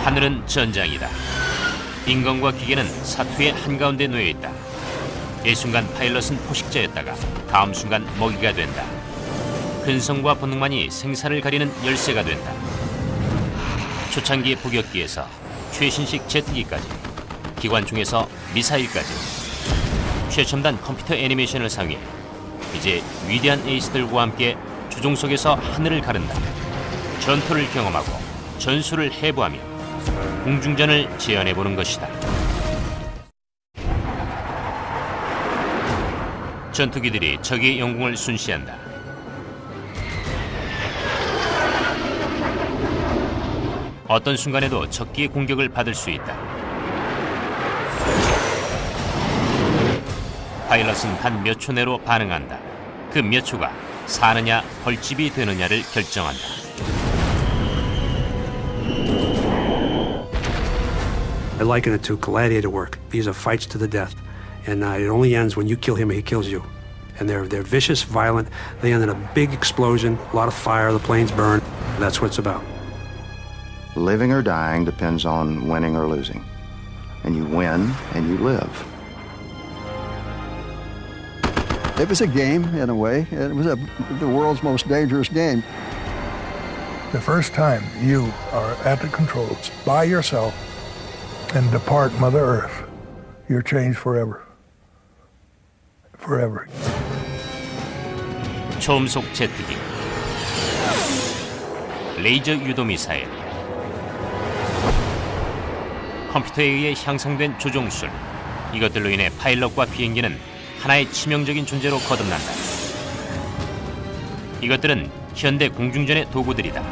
하늘은 전장이다. 인간과 기계는 사투의 한가운데 놓여있다. 일순간 파일럿은 포식자였다가 다음 순간 먹이가 된다. 근성과 본능만이 생사를 가리는 열쇠가 된다. 초창기 포격기에서 최신식 제트기까지, 기관총에서 미사일까지, 최첨단 컴퓨터 애니메이션을 사용해 이제 위대한 에이스들과 함께 주종 속에서 하늘을 가른다. 전투를 경험하고 전술을 해부하며 공중전을 재현해보는 것이다. 전투기들이 적의 영공을 순시한다. 어떤 순간에도 적기의 공격을 받을 수 있다. 파일럿은 단 몇 초 내로 반응한다. 그 몇 초가 사느냐 벌집이 되느냐를 결정한다. I liken it to gladiator work. These are fights to the death, and it only ends when you kill him or he kills you. And they're vicious, violent. They end in a big explosion, a lot of fire. The planes burn. That's what it's about. Living or dying depends on winning or losing, and you win and you live. It was a game, in a way. It was the world's most dangerous game. The first time you are at the controls by yourself and depart Mother Earth, you're changed forever. Forever. 초음속 제트기, 레이저 유도 미사일, 컴퓨터에 의해 향상된 조종술, 이것들로 인해 파일럿과 비행기는 하나의 치명적인 존재로 거듭난다. 이것들은 현대 공중전의 도구들이다.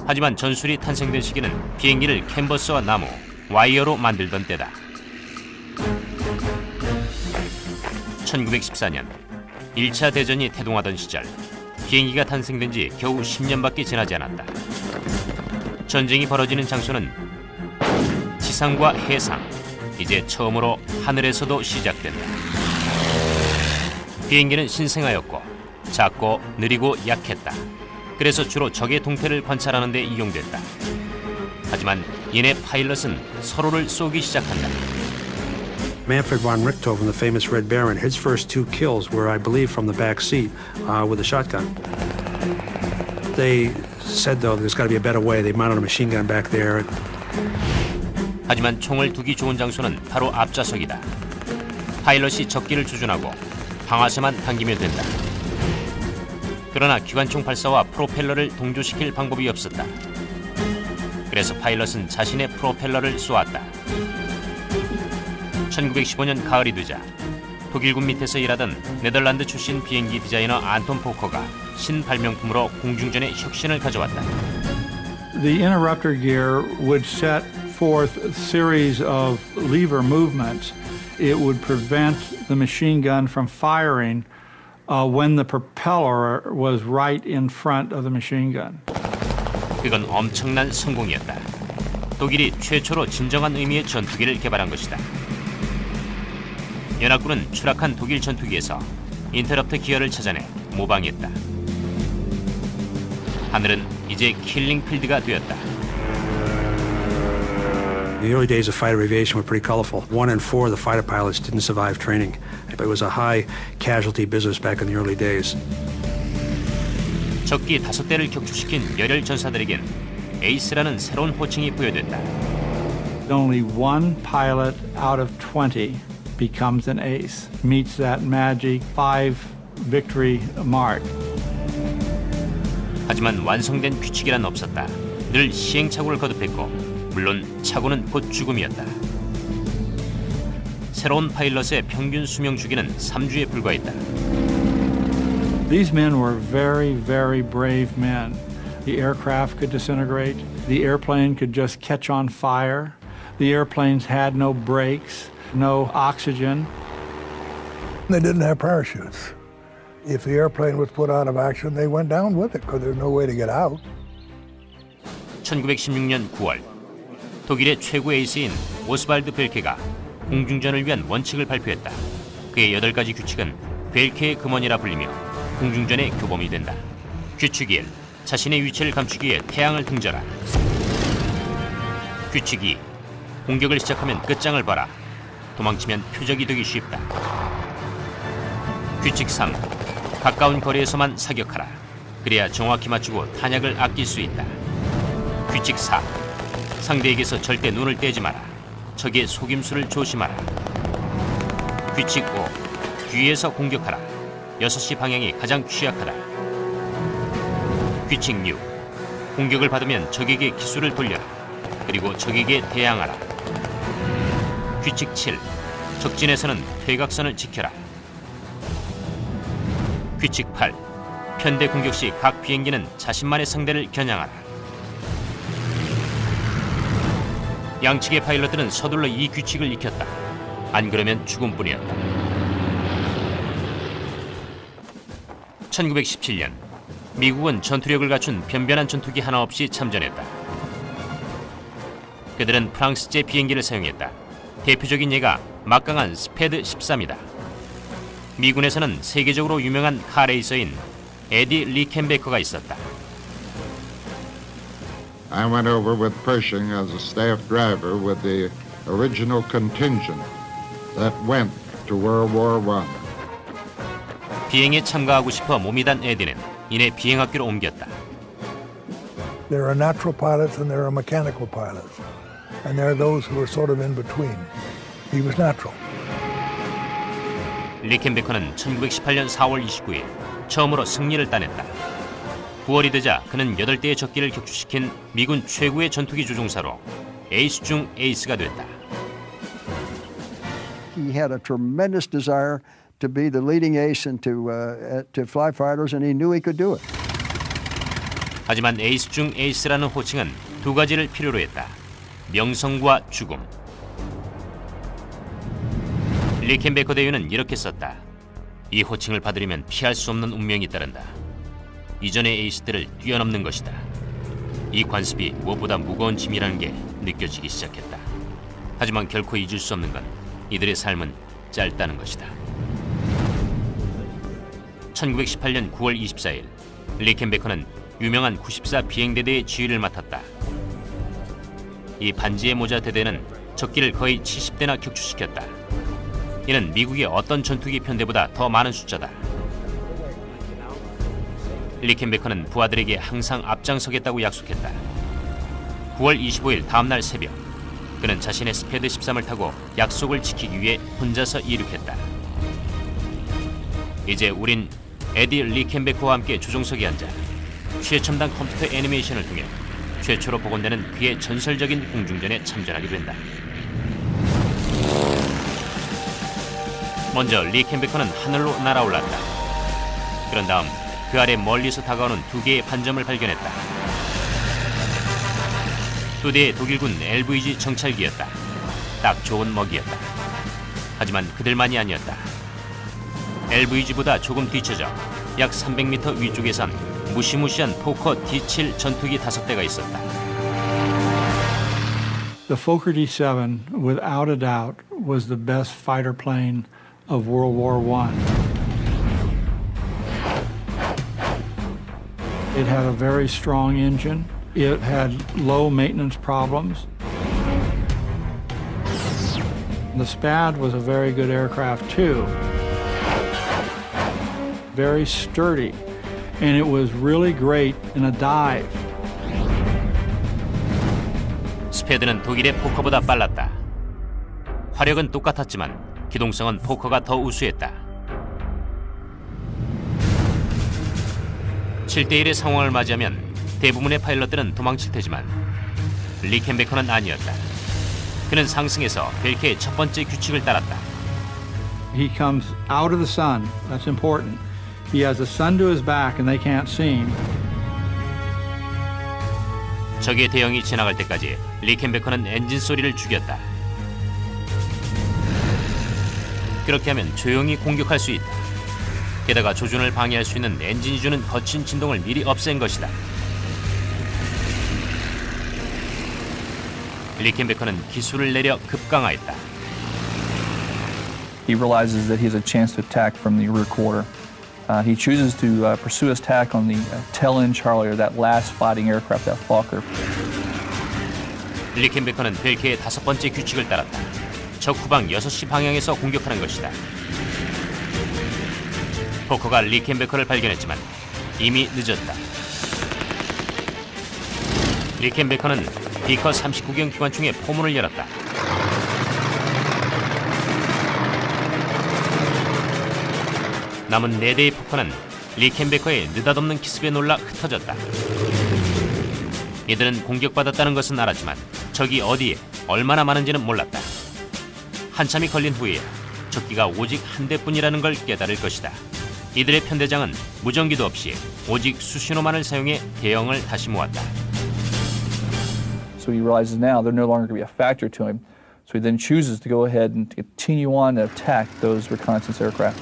하지만 전술이 탄생된 시기는 비행기를 캔버스와 나무, 와이어로 만들던 때다. 1914년 1차 대전이 태동하던 시절, 비행기가 탄생된 지 겨우 10년밖에 지나지 않았다. 전쟁이 벌어지는 장소는 지상과 해상, 이제 처음으로 하늘에서도 시작된다. 비행기는 신생아였고 작고 느리고 약했다. 그래서 주로 적의 동태를 관찰하는 데 이용됐다. 하지만 이내 파일럿은 서로를 쏘기 시작한다. Manfred von Richthofen, the famous Red Baron, his first two kills were, I believe, from the back seat with a shotgun. They said, though, there's got to be a better way. They mounted a machine gun back there. 하지만 총을 두기 좋은 장소는 바로 앞좌석이다. 파일럿이 적기를 조준하고 방아쇠만 당기면 된다. 그러나 기관총 발사와 프로펠러를 동조시킬 방법이 없었다. 그래서 파일럿은 자신의 프로펠러를 쏘았다. 1915년 가을이 되자 독일군 밑에서 일하던 네덜란드 출신 비행기 디자이너 안톤 포커가 신발명품으로 공중전의 혁신을 가져왔다. The interrupter gear would set forth a series of lever movements. It would prevent the machine gun from firing when the propeller was right in front of the machine gun. 그건 엄청난 성공이었다. 독일이 최초로 진정한 의미의 전투기를 개발한 것이다. 연합군은 추락한 독일 전투기에서 인터럽터 기어를 찾아내 모방했다. 하늘은 이제 킬링 필드가 되었다. The early days of fighter aviation were pretty colorful. 1 in 4 of the fighter pilots didn't survive training. But it was a high casualty business back in the early days. 적기 5대를 격추시킨 열혈 전사들에겐 에이스라는 새로운 호칭이 부여됐다. Only one pilot out of 20 becomes an ace, meets that magic 5 victory mark. 하지만 완성된 규칙이란 없었다. 늘 시행착오를 거듭했고 물론 착오는 곧 죽음이었다. 새로운 파일럿의 평균 수명 주기는 3주에 불과했다. These men were very, very brave men. The aircraft could disintegrate. The airplane could just catch on fire. The airplanes had no brakes, no oxygen. They didn't have parachutes. If the airplane was put out of action, they went down with it because there's no way to get out. 1916년 9월, 독일의 최고 에이스인 오스발드 벨케가 공중전을 위한 원칙을 발표했다. 그의 8가지 규칙은 벨케의 금원이라 불리며 공중전의 교범이 된다. 규칙 1. 자신의 위치를 감추기 위해 태양을 등져라. 규칙 2. 공격을 시작하면 끝장을 봐라. 도망치면 표적이 되기 쉽다. 규칙 3. 가까운 거리에서만 사격하라. 그래야 정확히 맞추고 탄약을 아낄 수 있다. 규칙 4. 상대에게서 절대 눈을 떼지 마라. 적의 속임수를 조심하라. 규칙 5. 뒤에서 공격하라. 6시 방향이 가장 취약하다. 규칙 6. 공격을 받으면 적에게 기술을 돌려라. 그리고 적에게 대항하라. 규칙 7. 적진에서는 퇴각선을 지켜라. 규칙 8. 편대 공격 시 각 비행기는 자신만의 상대를 겨냥하라. 양측의 파일럿들은 서둘러 이 규칙을 익혔다. 안 그러면 죽음뿐이었다. 1917년 미국은 전투력을 갖춘 변변한 전투기 하나 없이 참전했다. 그들은 프랑스제 비행기를 사용했다. 대표적인 예가 막강한 스패드 13이다. 미군에서는 세계적으로 유명한 카레이서인 에디 리켄베커가 있었다. I went over with Pershing as a staff driver with the original contingent that went to World War I. 비행에 참가하고 싶어 몸이 단 에디는 이내 비행학교로 옮겼다. There are natural pilots and there are mechanical pilots. And there are those who are sort of in between. He was natural. 리켄베커는 1918년 4월 29일 처음으로 승리를 따냈다. 9월이 되자 그는 8대의 적기를 격추시킨 미군 최고의 전투기 조종사로 에이스 중 에이스가 됐다. He had a tremendous desire to be the leading ace and to fly fighters, and he knew he could do it. 하지만 에이스 중 에이스라는 호칭은 두 가지를 필요로 했다. 명성과 죽음. 리켄베커 대위는 이렇게 썼다. 이 호칭을 받으려면 피할 수 없는 운명이 따른다. 이전의 에이스들을 뛰어넘는 것이다. 이 관습이 무엇보다 무거운 짐이라는 게 느껴지기 시작했다. 하지만 결코 잊을 수 없는 건 이들의 삶은 짧다는 것이다. 1918년 9월 24일 리켄베커는 유명한 94 비행대대의 지휘를 맡았다. 이 반지의 모자 대대는 적기를 거의 70대나 격추시켰다. 이는 미국의 어떤 전투기 편대보다 더 많은 숫자다. 리켄베커는 부하들에게 항상 앞장서겠다고 약속했다. 9월 25일 다음날 새벽 그는 자신의 스패드 13을 타고 약속을 지키기 위해 혼자서 이륙했다. 이제 우린 에디 리켄베커와 함께 조종석에 앉아 최첨단 컴퓨터 애니메이션을 통해 최초로 복원되는 그의 전설적인 공중전에 참전하게 된다. 먼저 리켄베커는 하늘로 날아올랐다. 그런 다음 그 아래 멀리서 다가오는 두 개의 반점을 발견했다. 두 대의 독일군 LVG 정찰기였다. 딱 좋은 먹이였다. 하지만 그들만이 아니었다. LVG보다 조금 뒤쳐져 약 300m 위쪽에선 무시무시한 포커 D7 전투기 5대가 있었다. The Fokker D7, without a doubt, was the best fighter plane of World War I. It had a very strong engine. It had low maintenance problems. The SPAD was a very good aircraft too. Very sturdy, and it was really great in a dive. 스패드는 독일의 포커보다 빨랐다. 화력은 똑같았지만 기동성은 포커가 더 우수했다. 7대1의 상황을 맞이하면 대부분의 파일럿들은 도망칠 테지만 리켄베커는 아니었다. 그는 상승해서 벨트의 첫 번째 규칙을 따랐다. He comes out of the sun. That's important. He has the sun to his back and they can't see him. 적의 대형이 지나갈 때까지 리켄베커는 엔진 소리를 죽였다. 그렇게 하면 조용히 공격할 수 있다. 게다가 조준을 방해할 수 있는 엔진이 주는 거친 진동을 미리 없앤 것이다. 리켄베커는 기술을 내려 급강화했다. He realizes that he has a chance to attack from the rear quarter. He chooses to pursue his attack on the tail-end Charlie, or that last fighting aircraft, that Fokker. 리켄베커는 벨케의 5번째 규칙을 따랐다. 적 후방 6시 방향에서 공격하는 것이다. 포커가 리켄베커를 발견했지만 이미 늦었다. 리켄베커는 비커 39경 기관총의 포문을 열었다. 남은 4대의 포커는 리켄베커의 느닷없는 기습에 놀라 흩어졌다. 이들은 공격받았다는 것은 알았지만 적이 어디에 얼마나 많은지는 몰랐다. 한참이 걸린 후에 적기가 오직 한 대뿐이라는 걸 깨달을 것이다. 이들의 편대장은 무전기도 없이 오직 수신호만을 사용해 대형을 다시 모았다. So he realizes now they're no longer going to be a factor to him. So he then chooses to go ahead and continue on to attack those reconnaissance aircraft.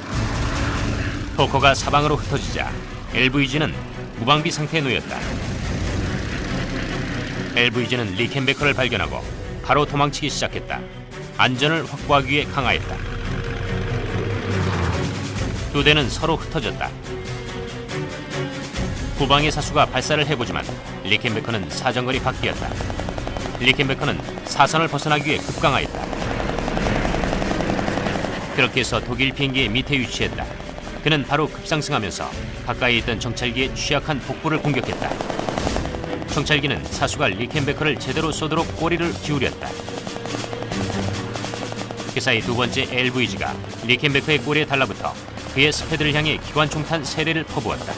포커가 사방으로 흩어지자 LVG는 무방비 상태에 놓였다. LVG는 리켄베커를 발견하고 바로 도망치기 시작했다. 안전을 확보하기 위해 강화했다. 두 대는 서로 흩어졌다. 후방의 사수가 발사를 해보지만 리켄베커는 사정거리 밖이었다. 리켄베커는 사선을 벗어나기 위해 급강하였다. 그렇게 해서 독일 비행기의 밑에 위치했다. 그는 바로 급상승하면서 가까이 있던 정찰기의 취약한 복부를 공격했다. 정찰기는 사수가 리켄베커를 제대로 쏘도록 꼬리를 기울였다. 그 사이 두 번째 LVG가 리켄베커의 꼬리에 달라붙어 그의 스패드를 향해 기관총탄 3대를 퍼부었다.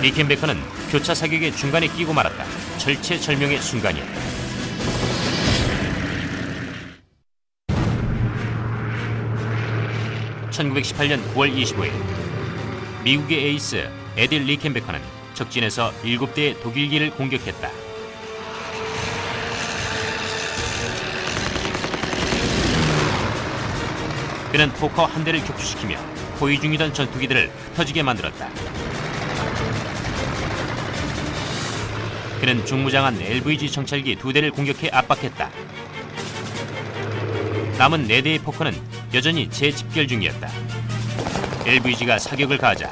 리켄베커는 교차 사격의 중간에 끼고 말았다. 절체절명의 순간이었다. (1918년 9월 25일) 미국의 에이스 에딜 리켄베커는 적진에서 7대의 독일기를 공격했다. 그는 포커 한 대를 격추시키며 포위 중이던 전투기들을 흩어지게 만들었다. 그는 중무장한 LVG 정찰기 2대를 공격해 압박했다. 남은 4대의 포커는 여전히 재집결 중이었다. LVG가 사격을 가하자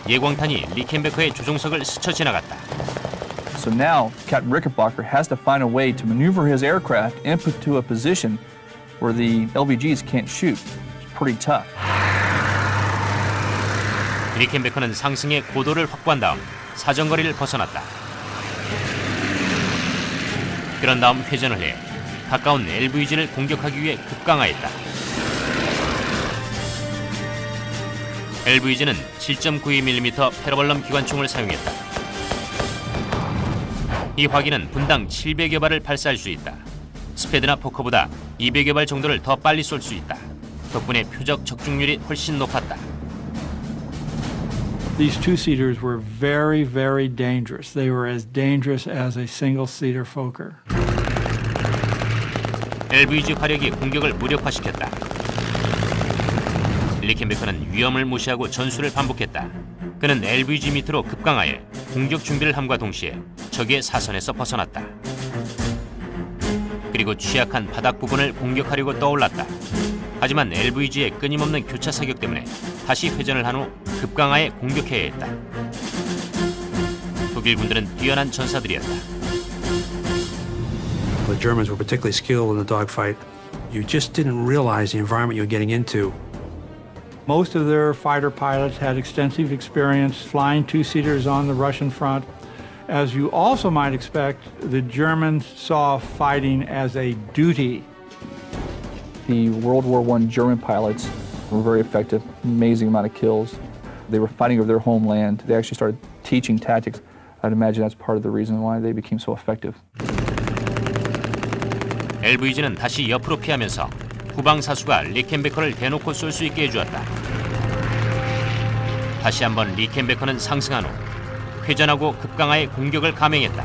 예광탄이 리켄베커의 조종석을 스쳐 지나갔다. So now Captain Rickenbacker has to find a way to maneuver his aircraft and put to a position where the LVGs can't shoot. It's pretty tough. 리켄베커는 상승의 고도를 확보한 다음 사정거리를 벗어났다. 그런 다음 회전을 해 가까운 LVG를 공격하기 위해 급강하였다. LVG는 7.92mm 페러벌럼 기관총을 사용했다. 이 화기는 분당 700여 발을 발사할 수 있다. 스패드나 포커보다 200여 발 정도를 더 빨리 쏠 수 있다. 덕분에 표적 적중률이 훨씬 높았다. These two-seaters were very, very dangerous. They were as dangerous as a single-seater Fokker. LVG 화력이 공격을 무력화시켰다. 리켄베커는 위험을 무시하고 전술을 반복했다. 그는 LVG 밑으로 급강하여 공격 준비를 함과 동시에 적의 사선에서 벗어났다. 그리고 취약한 바닥 부분을 공격하려고 떠올랐다. 하지만 LVG의 끊임없는 교차 사격 때문에 다시 회전을 한 후 급강하여 공격해야 했다. 독일 군들은 뛰어난 전사들이었다. The Germans were particularly skilled in the dogfight. You just didn't realize the environment you were getting into. Most of their fighter pilots had extensive experience flying two-seaters on the Russian front. As you also might expect, the Germans saw fighting as a duty. The World War I German pilots were very effective, amazing amount of kills. They were fighting over their homeland. They actually started teaching tactics. I'd imagine that's part of the reason why they became so effective. LVG는 다시 옆으로 피하면서 후방 사수가 리켄베커를 대놓고 쏠 수 있게 해주었다. 다시 한번 리켄베커는 상승한 후 회전하고 급강하에 공격을 감행했다.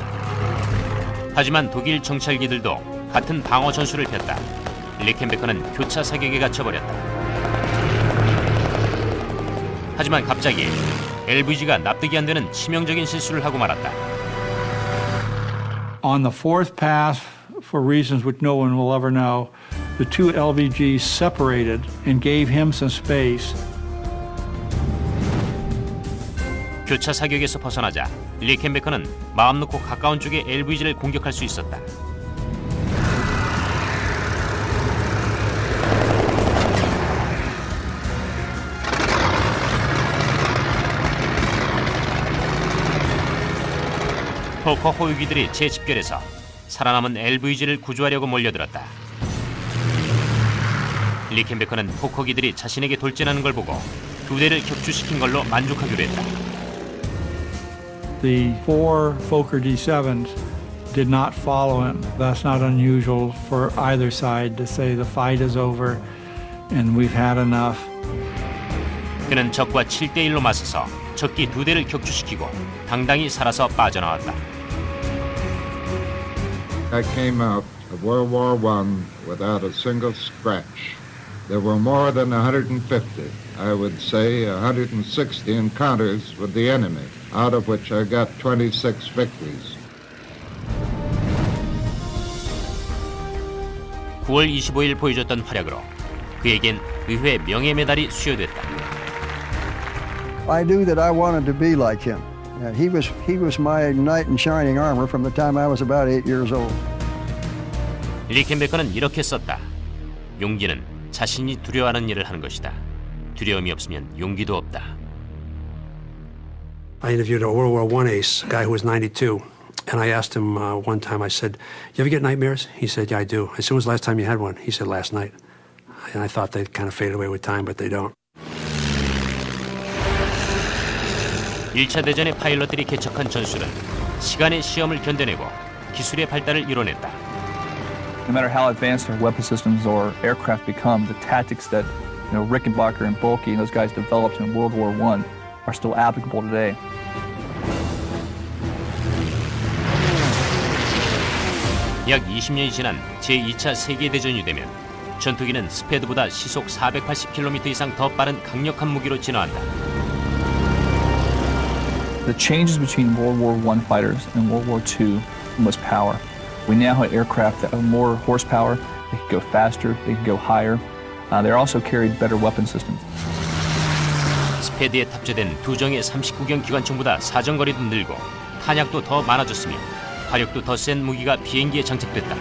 하지만 독일 정찰기들도 같은 방어 전술을 폈다. 리켄베커는 교차 사격에 갇혀버렸다. 하지만 갑자기 LVG가 납득이 안 되는 치명적인 실수를 하고 말았다. On the fourth pass, for reasons which no one will ever know, the two LVGs separated and gave him some space. 교차 사격에서 벗어나자 리켄베커는 마음 놓고 가까운 쪽의 LVG를 공격할 수 있었다. 포커 호위기들이 재집결해서 살아남은 LVG를 구조하려고 몰려들었다. 리켄베커는 포커기들이 자신에게 돌진하는 걸 보고 두 대를 격추시킨 걸로 만족하기로 했다. The 4 Fokker D7s did not follow him. That's not unusual for either side to say the fight is over and we've had enough. 그는 적과 7대1로 맞서서 적기 두 대를 격추시키고 당당히 살아서 빠져나왔다. I came out of World War I without a single scratch. There were more than 150, I would say 160 encounters with the enemy, out of which I got 26 victories. 9월 25일 보여줬던 활약으로 그에겐 의회 명예 메달이 수여됐다. I knew that I wanted to be like him. He was my knight in shining armor from the time I was about 8 years old. 리켄베커는 이렇게 썼다. 용기는 자신이 두려워하는 일을 하는 것이다. 두려움이 없으면 용기도 없다. I interviewed a World War I ace, a guy who was 92, and I asked him one time, I said, you ever get nightmares? He said, yeah, I do. I said, when was the last time you had one? He said, last night. And I thought they'd kind of fade away with time, but they don't. 1차 대전의 파일럿들이 개척한 전술은 시간의 시험을 견뎌내고 기술의 발달을 이뤄냈다. No matter how advanced our weapon systems or aircraft become, the tactics that Rickenbacker and Bulkey and those guys developed in World War I are still applicable today. 약 20년이 지난 제2차 세계대전이 되면 전투기는 스패드보다 시속 480km 이상 더 빠른 강력한 무기로 진화한다. The changes between World War I fighters and World War II was power. We now have aircraft that have more horsepower, they can go faster, they can go higher. They also carried better weapon systems. 스패드에 탑재된 두 정의 39경 기관총보다 사정거리도 늘고 탄약도 더 많아졌으며 화력도 더 센 무기가 비행기에 장착됐다.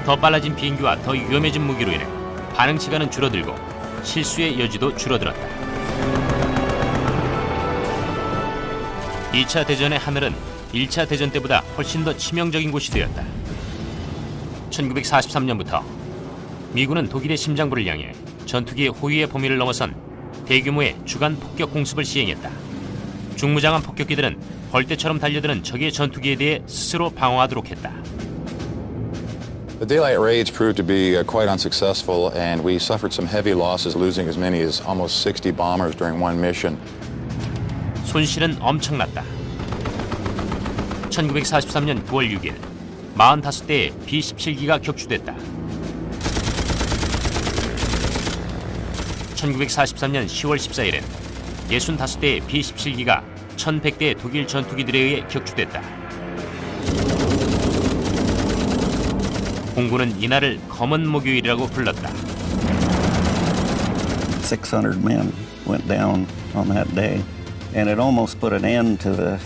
더 빨라진 비행기와 더 위험해진 무기로 인해 반응 시간은 줄어들고 실수의 여지도 줄어들었다. 2차 대전의 하늘은 1차 대전 때보다 훨씬 더 치명적인 곳이 되었다. 1943년부터 미군은 독일의 심장부를 향해 전투기의 호위의 범위를 넘어선 대규모의 주간 폭격 공습을 시행했다. 중무장한 폭격기들은 벌떼처럼 달려드는 적의 전투기에 대해 스스로 방어하도록 했다. The daylight raids proved to be quite unsuccessful, and we suffered some heavy losses, losing as many as almost 60 bombers during one mission. 손실은 엄청났다. 1943년 9월 6일 45대의 B-17기가 격추됐다. 1943년 10월 14일엔 65대의 B-17기가 1100대의 독일 전투기들에 의해 격추됐다. 공군은 이날을 검은 목요일이라고 불렀다. 600 men went down on that day, and it almost put an end to the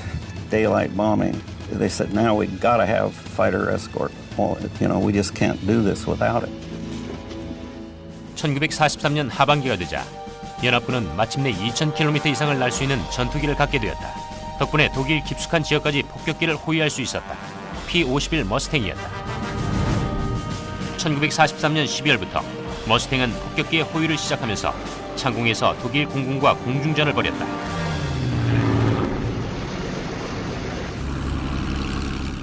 daylight bombing. They said, now we've got to have fighter escort. Well, we just can't do this without it. 1943년 하반기가 되자 연합군은 마침내 2000km 이상을 날 수 있는 전투기를 갖게 되었다. 덕분에 독일 깊숙한 지역까지 폭격기를 호위할 수 있었다. P-51 머스탱이었다. 1943년 12월부터 머스탱은 폭격기의 호위를 시작하면서 창공에서 독일 공군과 공중전을 벌였다.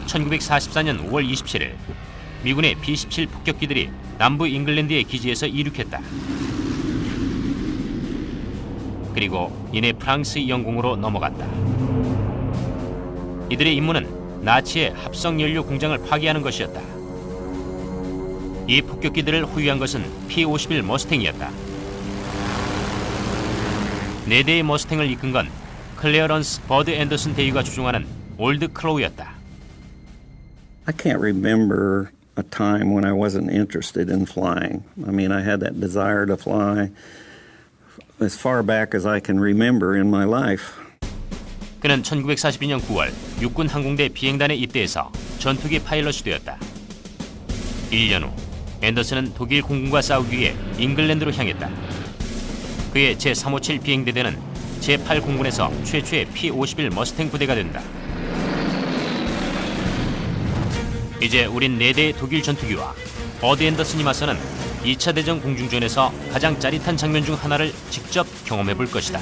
1944년 5월 27일 미군의 B-17 폭격기들이 남부 잉글랜드의 기지에서 이륙했다. 그리고 이내 프랑스 영공으로 넘어갔다. 이들의 임무는 나치의 합성 연료 공장을 파괴하는 것이었다. 이 폭격기들을 호위한 것은 P-51 머스탱이었다. 4대의 머스탱을 이끈 건 클레어런스 버드 앤더슨 대위가 주중하는 올드 크로우였다. I can't remember a time when I wasn't interested in flying. I mean, I had that desire to fly as far back as I can remember in my life. 그는 1942년 9월 육군 항공대 비행단에 입대해서 전투기 파일럿이 되었다. 1년 후 앤더슨은 독일 공군과 싸우기 위해 잉글랜드로 향했다. 그의 제357 비행대대는 제8공군에서 최초의 P-51 머스탱 부대가 된다. 이제 우린 4대의 독일 전투기와 버드 앤더슨이 맞서는 2차 대전 공중전에서 가장 짜릿한 장면 중 하나를 직접 경험해 볼 것이다.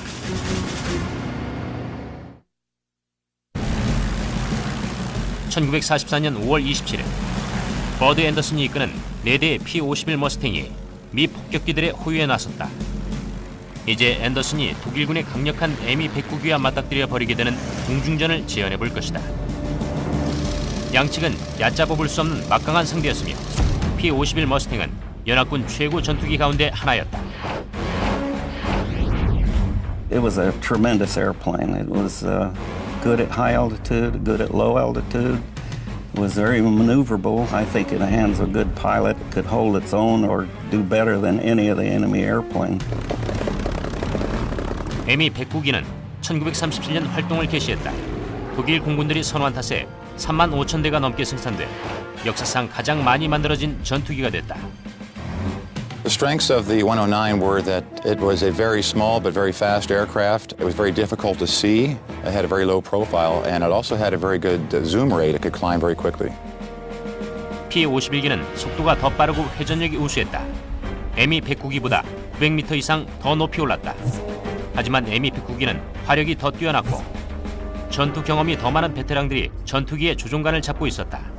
(1944년 5월 27일) 버드 앤더슨이 이끄는 4대의 P-51 머스탱이 미 폭격기들의 호위에 나섰다. 이제 앤더슨이 독일군의 강력한 M109기와 맞닥뜨려 벌이게 되는 공중전을 지연해 볼 것이다. 양측은 얕잡아 볼 수 없는 막강한 상대였으며 P-51 머스탱은 연합군 최고 전투기 가운데 하나였다. It was a tremendous airplane. It was good at high altitude, good at low altitude. It was very maneuverable. I think in the hands of a good pilot, it could hold its own or do better than any of the enemy airplane. M109기는 1937년 활동을 개시했다. 독일 공군들이 선호한 탓에 3만 5천 대가 넘게 생산돼 역사상 가장 많이 만들어진 전투기가 됐다. The strengths of the 109 were that it was a very small but very fast aircraft. It was very difficult to see. It had a very low profile, and it also had a very good zoom rate. It could climb very quickly. P-51기는 속도가 더 빠르고 회전력이 우수했다. M109기보다 900m 이상 더 높이 올랐다. 하지만 M109기는 화력이 더 뛰어났고 전투 경험이 더 많은 베테랑들이 전투기의 조종관을 잡고 있었다.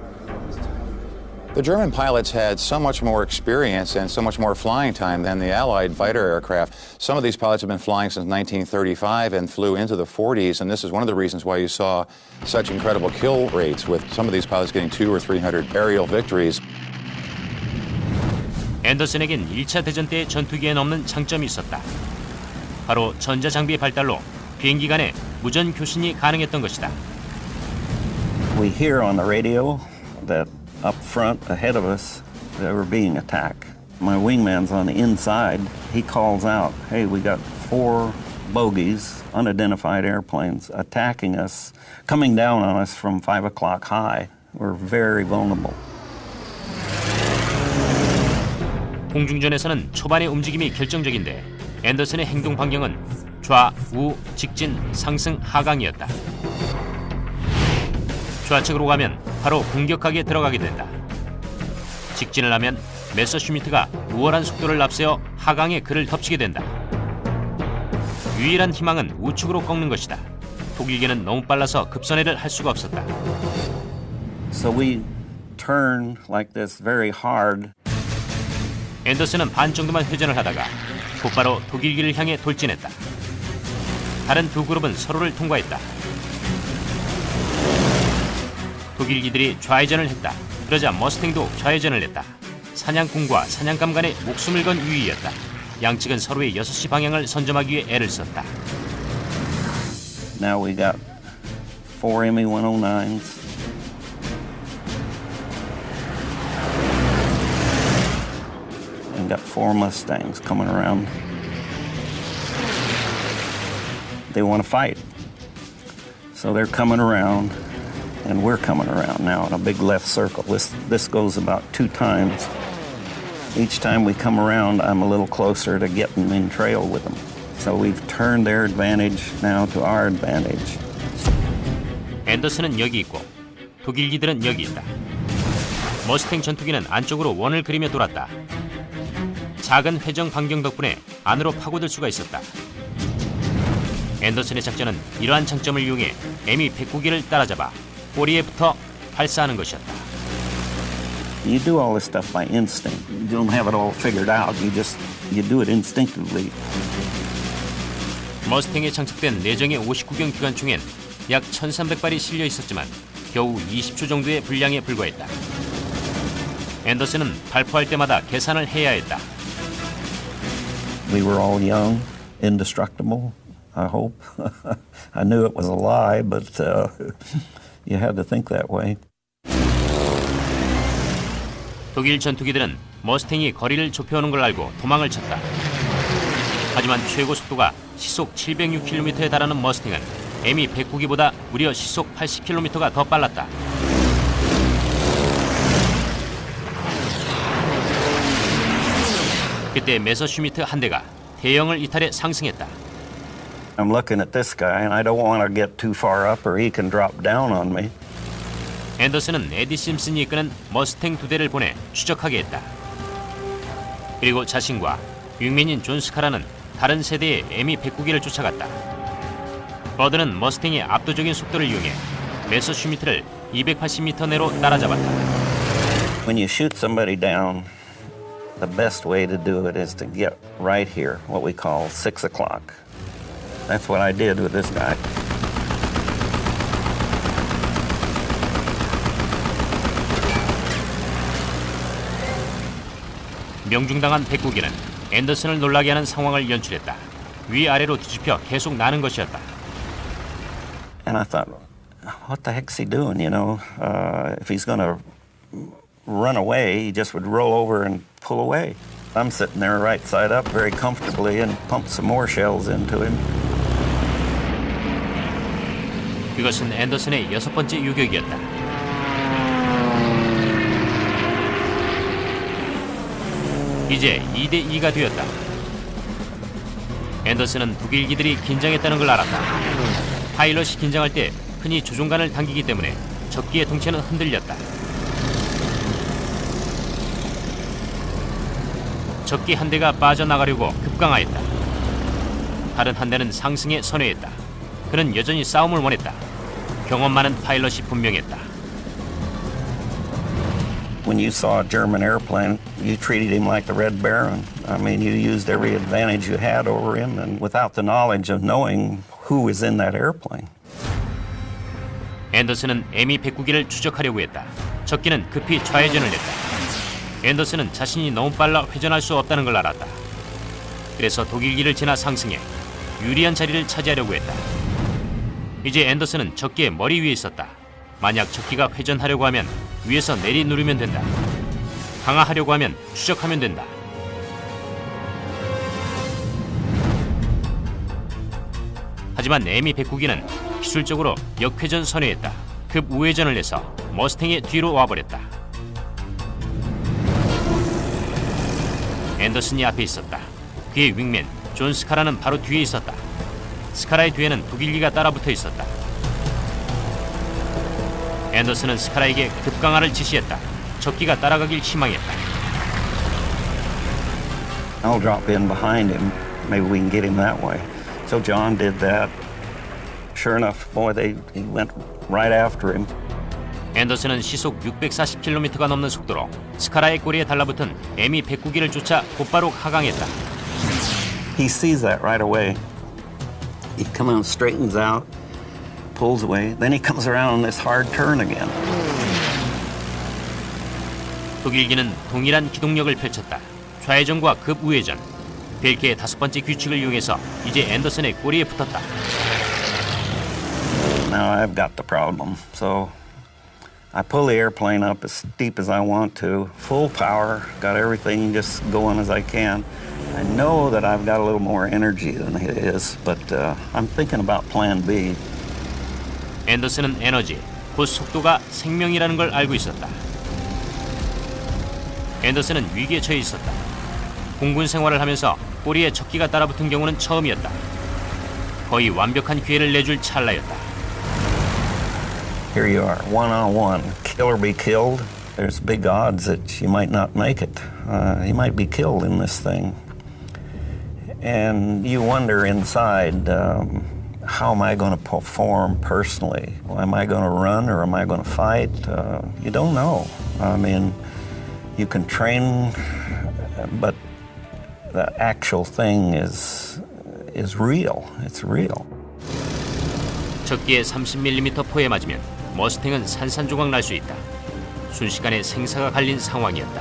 The German pilots had so much more experience and so much more flying time than the Allied fighter aircraft. Some of these pilots have been flying since 1935 and flew into the 40s, and this is one of the reasons why you saw such incredible kill rates with some of these pilots getting 200 or 300 aerial victories. 앤더슨에겐 1차 대전 때의 전투기에 넘는 장점이 있었다. 바로 전자장비의 발달로 비행기 간의 무전 교신이 가능했던 것이다. We hear on the radio that up front ahead of us they were being attacked. My wingman's on the inside. He calls out, hey, we got 4 bogies, unidentified airplanes, attacking us, coming down on us from 5 o'clock high. We're very vulnerable. 공중전에서는 초반의 움직임이 결정적인데 앤더슨의 행동 반경은 좌, 우, 직진, 상승, 하강이었다. 좌측으로 가면 바로 공격하게 들어가게 된다. 직진을 하면 메서슈미트가 우월한 속도를 앞세워 하강에 그를 덮치게 된다. 유일한 희망은 우측으로 꺾는 것이다. 독일기는 너무 빨라서 급선회를 할 수가 없었다. So we turn like this very hard. 앤더슨은 반 정도만 회전을 하다가 곧바로 독일기를 향해 돌진했다. 다른 두 그룹은 서로를 통과했다. 독일기들이 좌회전을 했다. 그러자 머스탱도 좌회전을 했다. 사냥꾼과 사냥감 간의 목숨을 건 유의였다. 양측은 서로의 6시 방향을 선점하기 위해 애를 썼다. Now we got 4 Me-109s. And got 4 Mustangs coming around. They want to fight. So they're coming around. And we're coming around now in a big left circle. This goes about 2 times. Each time we come around, I'm a little closer to getting in trail with them. So we've turned their advantage now to our advantage. 앤더슨은 여기 있고 독일기들은 여기 있다. 머스탱 전투기는 안쪽으로 원을 그리며 돌았다. 작은 회전 반경 덕분에 안으로 파고들 수가 있었다. 앤더슨의 작전은 이러한 장점을 이용해 M109기를 따라잡아 꼬리에 붙어 발사하는 것이었다. You do all this stuff by instinct. You don't have it all figured out. You do it instinctively. 머스탱에 장착된 내정의 59경 기관총엔 약 1,300발이 실려 있었지만 겨우 20초 정도의 분량에 불과했다. 앤더슨은 발포할 때마다 계산을 해야 했다. We were all young, indestructible, I hope. I knew it was a lie, but you had to think that way. 독일 전투기들은 머스탱이 거리를 좁혀오는 걸 알고 도망을 쳤다. 하지만 최고 속도가 시속 706km에 달하는 머스탱은 M2 109기보다 무려 시속 80km가 더 빨랐다. 그때 메서슈미트 한 대가 대형을 이탈해 상승했다. I'm looking at this guy and I don't want to get too far up or he can drop down on me. 앤더슨은 에디 심슨이 이끄는 머스탱 2대를 보내 추적하게 했다. 그리고 자신과 윙맨인 존 스카라는 다른 세대의 M2 109기를 쫓아갔다. 버드는 머스탱의 압도적인 속도를 이용해 메서슈미트를 280m 내로 따라잡았다. When you shoot somebody down, the best way to do it is to get right here, what we call 6 o'clock. That's what I did with this guy. 명중당한 109기는 앤더슨을 놀라게 하는 상황을 연출했다. 위아래로 뒤집혀 계속 나는 것이었다. And I thought, what the heck's he doing, you know? If he's going to run away, he just would roll over and pull away. I'm sitting there right side up very comfortably and pump some more shells into him. 이것은 앤더슨의 6번째 유격이었다. 이제 2대2가 되었다. 앤더슨은 독일기들이 긴장했다는 걸 알았다. 파일럿이 긴장할 때 흔히 조종간을 당기기 때문에 적기의 통체는 흔들렸다. 적기 한 대가 빠져나가려고 급강하였다. 다른 한 대는 상승에 선회했다. 그는 여전히 싸움을 원했다. 경험 많은 파일럿이 분명했다. When you saw a German airplane, you treated him like the Red Baron. I mean, you used every advantage you had over him, and without the knowledge of knowing who was in that airplane. 앤더슨은 M2 109기를 추적하려고 했다. 적기는 급히 좌회전을 했다. 앤더슨은 자신이 너무 빨라 회전할 수 없다는 걸 알았다. 그래서 독일기를 지나 상승해 유리한 자리를 차지하려고 했다. 이제 앤더슨은 적기의 머리 위에 있었다. 만약 적기가 회전하려고 하면 위에서 내리 누르면 된다. 강화하려고 하면 추적하면 된다. 하지만 M2 109기는 기술적으로 역회전 선회했다. 급 우회전을 해서 머스탱의 뒤로 와버렸다. 앤더슨이 앞에 있었다. 그의 윙맨 존 스카라는 바로 뒤에 있었다. 스카라의 뒤에는 독일기가 따라붙어 있었다. 앤더슨은 스카라에게 급강화를 지시했다. 적기가 따라가길 희망했다. I'll drop in behind him. Maybe we can get him that way. So John did that. Sure enough, boy, he went right after him. 앤더슨은 시속 640km가 넘는 속도로 스카라의 꼬리에 달라붙은 M2 109기를 쫓아 곧바로 하강했다. He sees that right away. He comes out, straightens out, pulls away. Then he comes around on this hard turn again. 독일기는 동일한 기동력을 펼쳤다. 좌회전과 급 우회전. 벨트의 5번째 규칙을 이용해서 이제 앤더슨의 꼬리에 붙었다. Now I've got the problem. So I pull the airplane up as steep as I want to, full power, got everything just going as I can. I know that I've got a little more energy than it is, but I'm thinking about plan B. 앤더슨은 에너지, 곧 속도가 생명이라는 걸 알고 있었다. 앤더슨은 위기에 처해 있었다. 공군 생활을 하면서 꼬리에 적기가 따라붙은 경우는 처음이었다. 거의 완벽한 기회를 내줄 찰나였다. Here you are, one-on-one. Kill or be killed. There's big odds that you might not make it. You might be killed in this thing. And you wonder inside, how am I going to perform personally? Am I going to run or am I going to fight? You don't know. I mean, you can train, but the actual thing is real. It's real. 적기에 30mm 포에 맞으면 머스탱은 산산조각 날 수 있다. 순식간에 생사가 갈린 상황이었다.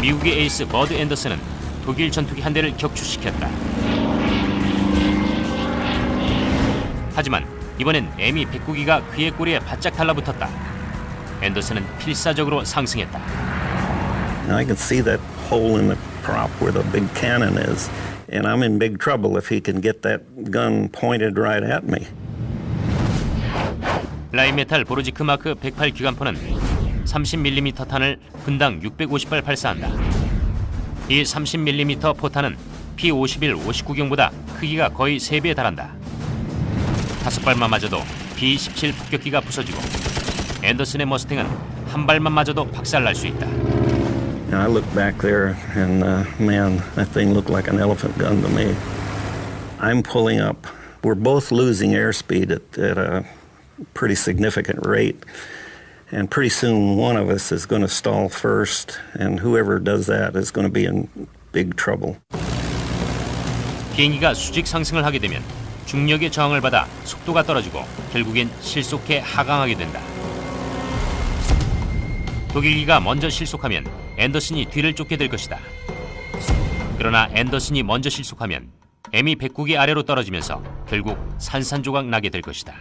미국의 에이스 버드 앤더슨은 독일 전투기 한 대를 격추시켰다. 하지만 이번엔 M2 109기가 그의 꼬리에 바짝 달라붙었다. 앤더슨은 필사적으로 상승했다. And I can see that hole in the prop where the big cannon is. And I'm in big trouble if he can get that gun pointed right at me. 라인메탈 보르지크 마크 108 기관포는 30mm 탄을 분당 650발 발사한다. 이 30mm 포탄은 P-51 59경보다 크기가 거의 3배에 달한다. 5발만 맞아도 B-17 폭격기가 부서지고 앤더슨의 머스탱은 한 발만 맞아도 박살날 수 있다. I look back there and man, that thing looked like an elephant gun to me. I'm pulling up. We're both losing airspeed at a pretty significant rate. And pretty soon one of us is going to stall first, and whoever does that is going to be in big trouble. 비행기가 수직 상승을 하게 되면 중력의 저항을 받아 속도가 떨어지고 결국엔 실속해 하강하게 된다. 독일기가 먼저 실속하면 앤더슨이 뒤를 쫓게 될 것이다. 그러나 앤더슨이 먼저 실속하면 ME-109기 아래로 떨어지면서 결국 산산조각 나게 될 것이다.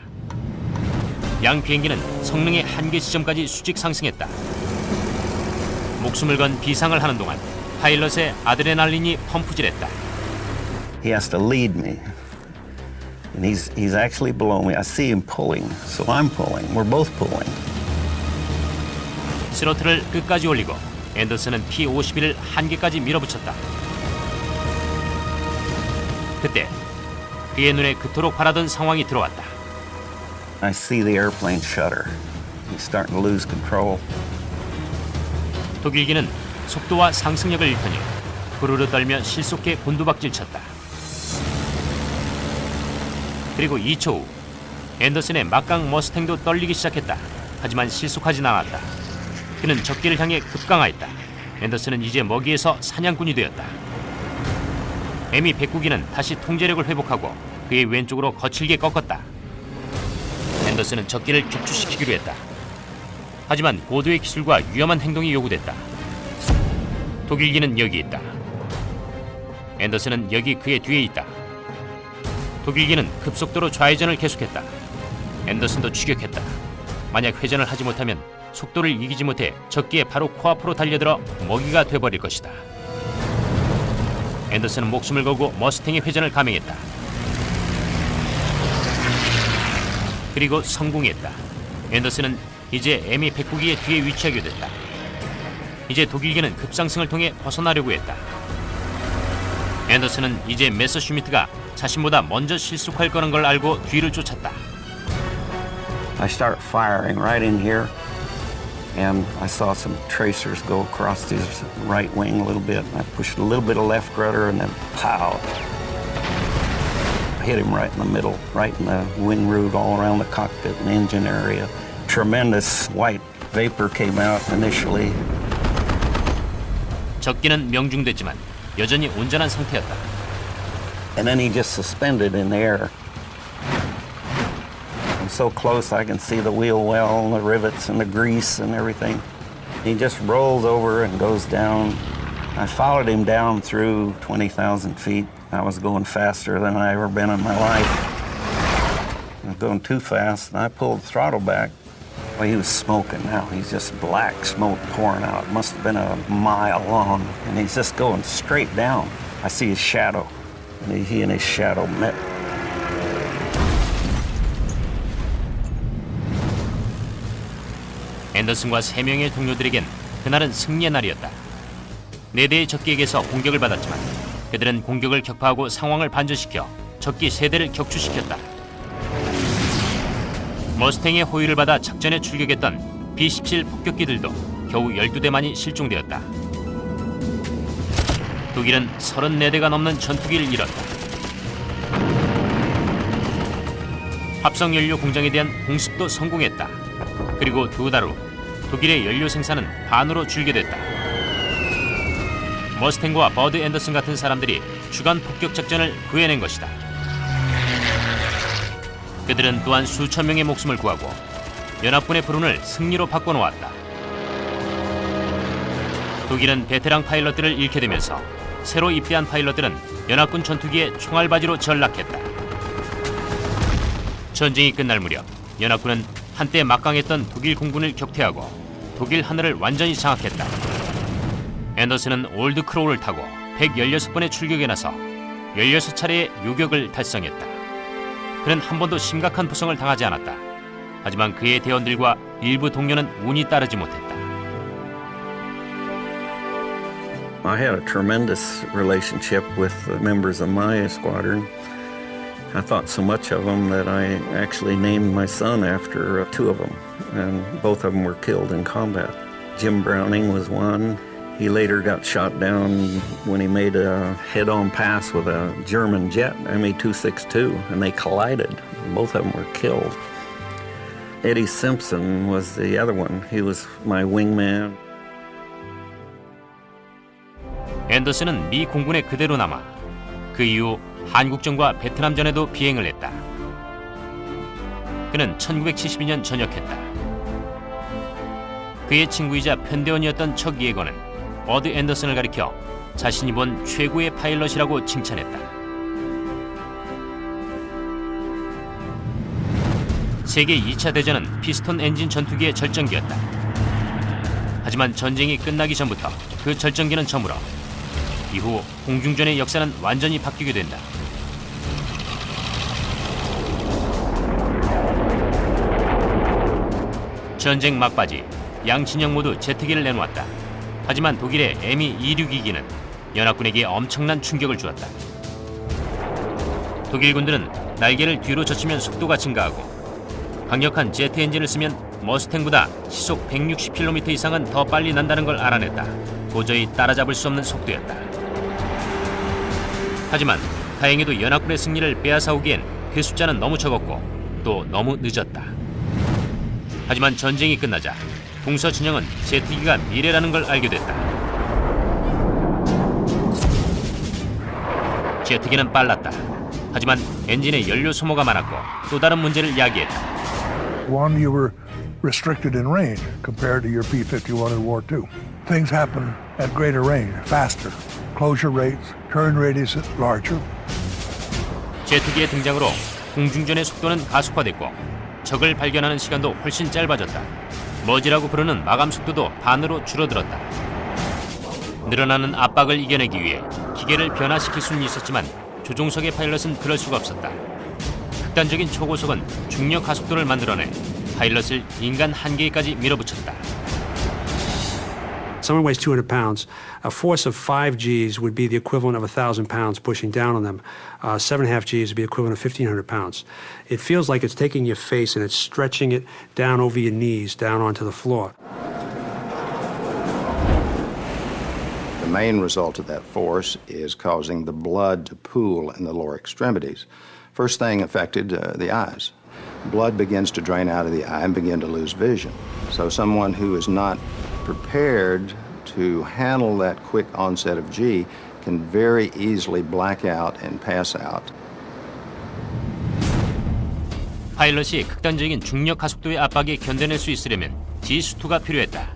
양 비행기는 성능의 한계 지점까지 수직 상승했다. 목숨을 건 비상을 하는 동안 파일럿의 아드레날린이 펌프질했다. He has to lead me. And he's actually below me. I see him pulling, so I'm pulling. We're both pulling. 스로틀을 끝까지 올리고 앤더슨은 P-51을 한계까지 밀어붙였다. 그때 그의 눈에 그토록 바라던 상황이 들어왔다. I see the airplane shudder. He's starting to lose control. 독일기는 속도와 상승력을 잃더니 후루루 떨며 실속해 곤두박질 쳤다. 그리고 2초 후 앤더슨의 막강 머스탱도 떨리기 시작했다. 하지만 실속하진 않았다. 그는 적기를 향해 급강하였다. 앤더슨은 이제 먹이에서 사냥꾼이 되었다. ME-109기는 다시 통제력을 회복하고 그의 왼쪽으로 거칠게 꺾었다. 앤더슨은 적기를 격추시키기로 했다. 하지만 고도의 기술과 위험한 행동이 요구됐다. 독일기는 여기 있다. 앤더슨은 여기 그의 뒤에 있다. 독일기는 급속도로 좌회전을 계속했다. 앤더슨도 추격했다. 만약 회전을 하지 못하면 속도를 이기지 못해 적기에 바로 코앞으로 달려들어 먹이가 돼버릴 것이다. 앤더슨은 목숨을 걸고 머스탱의 회전을 감행했다. 그리고 성공했다. 앤더슨은 이제 ME-109기의 뒤에 위치하게 됐다. 이제 독일기는 급상승을 통해 벗어나려고 했다. 앤더슨은 이제 메서슈미트가 자신보다 먼저 실속할 거는 걸 알고 뒤를 쫓았다. I start firing right in here, and I saw some tracers go across his right wing a little bit. I pushed a little bit of left rudder, and then pow! I hit him right in the middle, right in the wing root, all around the cockpit and engine area. Tremendous white vapor came out initially. 적기는 명중됐지만 여전히 온전한 상태였다. And then he just suspended in the air. I'm so close I can see the wheel well, and the rivets and the grease and everything. He just rolls over and goes down. I followed him down through 20,000 feet. I was going faster than I ever been in my life. I was going too fast, and I pulled the throttle back. Well, he was smoking now. He's just black smoke pouring out. It must have been a mile long, and he's just going straight down. I see his shadow, and he and his shadow met. 앤더슨과 3명의 동료들에겐 그날은 승리의 날이었다. 4대의 적기에게서 공격을 받았지만 그들은 공격을 격파하고 상황을 반전시켜 적기 3대를 격추시켰다. 머스탱의 호위를 받아 작전에 출격했던 B-17 폭격기들도 겨우 12대만이 실종되었다. 독일은 34대가 넘는 전투기를 잃었다. 합성연료 공장에 대한 공습도 성공했다. 그리고 2달 후 독일의 연료 생산은 반으로 줄게 됐다. 머스탱과 버드 앤더슨 같은 사람들이 주간 폭격 작전을 구해낸 것이다. 그들은 또한 수천 명의 목숨을 구하고 연합군의 불운을 승리로 바꿔놓았다. 독일은 베테랑 파일럿들을 잃게 되면서 새로 입대한 파일럿들은 연합군 전투기의 총알바지로 전락했다. 전쟁이 끝날 무렵 연합군은 한때 막강했던 독일 공군을 격퇴하고 독일 하늘을 완전히 장악했다. 앤더슨은 올드 크로우를 타고 116번의 출격에 나서 16차례의 요격을 달성했다. 그는 한 번도 심각한 부상을 당하지 않았다. 하지만 그의 대원들과 일부 동료는 운이 따르지 못했다. I had a tremendous relationship with the members of my squadron. I thought so much of them that I actually named my son after two of them, and both of them were killed in combat. Jim Browning was one. He later got shot down when he made a head-on pass with a German jet, ME-262, and they collided. Both of them were killed. Eddie Simpson was the other one. He was my wingman. 앤더슨은 미 공군에 그대로 남아 그 이후 한국전과 베트남전에도 비행을 했다. 그는 1972년 전역했다. 그의 친구이자 편대원이었던 척 예거는 버드 앤더슨을 가리켜 자신이 본 최고의 파일럿이라고 칭찬했다. 세계 2차 대전은 피스톤 엔진 전투기의 절정기였다. 하지만 전쟁이 끝나기 전부터 그 절정기는 저물어 이후 공중전의 역사는 완전히 바뀌게 된다. 전쟁 막바지 양 진영 모두 제트기를 내놓았다. 하지만 독일의 ME-26기기는 연합군에게 엄청난 충격을 주었다. 독일 군들은 날개를 뒤로 젖히면 속도가 증가하고 강력한 제트 엔진을 쓰면 머스탱보다 시속 160km 이상은 더 빨리 난다는 걸 알아냈다. 도저히 따라잡을 수 없는 속도였다. 하지만 다행히도 연합군의 승리를 빼앗아오기엔 그 숫자는 너무 적었고 또 너무 늦었다. 하지만 전쟁이 끝나자 동서 진영은 제트기가 미래라는 걸 알게 됐다. 제트기는 빨랐다. 하지만 엔진의 연료 소모가 많았고 또 다른 문제를 야기했다. One, you were restricted in range compared to your P-51 in War II. Things happen at greater range, faster. Closure rates, turn radius larger. 제트기의 등장으로 공중전의 속도는 가속화됐고 적을 발견하는 시간도 훨씬 짧아졌다. 머지라고 부르는 마감 속도도 반으로 줄어들었다. 늘어나는 압박을 이겨내기 위해 기계를 변화시킬 수는 있었지만 조종석의 파일럿은 그럴 수가 없었다. 극단적인 초고속은 중력 가속도를 만들어내 파일럿을 인간 한계까지 밀어붙였다. Someone weighs 200 pounds. A force of 5 Gs would be the equivalent of 1,000 pounds pushing down on them. 7.5 Gs would be equivalent of 1,500 pounds. It feels like it's taking your face and it's stretching it down over your knees, down onto the floor. The main result of that force is causing the blood to pool in the lower extremities. First thing affected the eyes. Blood begins to drain out of the eye and begin to lose vision. So someone who is not prepared to handle that quick onset of G can very easily black out and pass out. 파일럿이 극단적인 중력 가속도의 압박에 견뎌낼 수 있으려면 G-수트가 필요했다.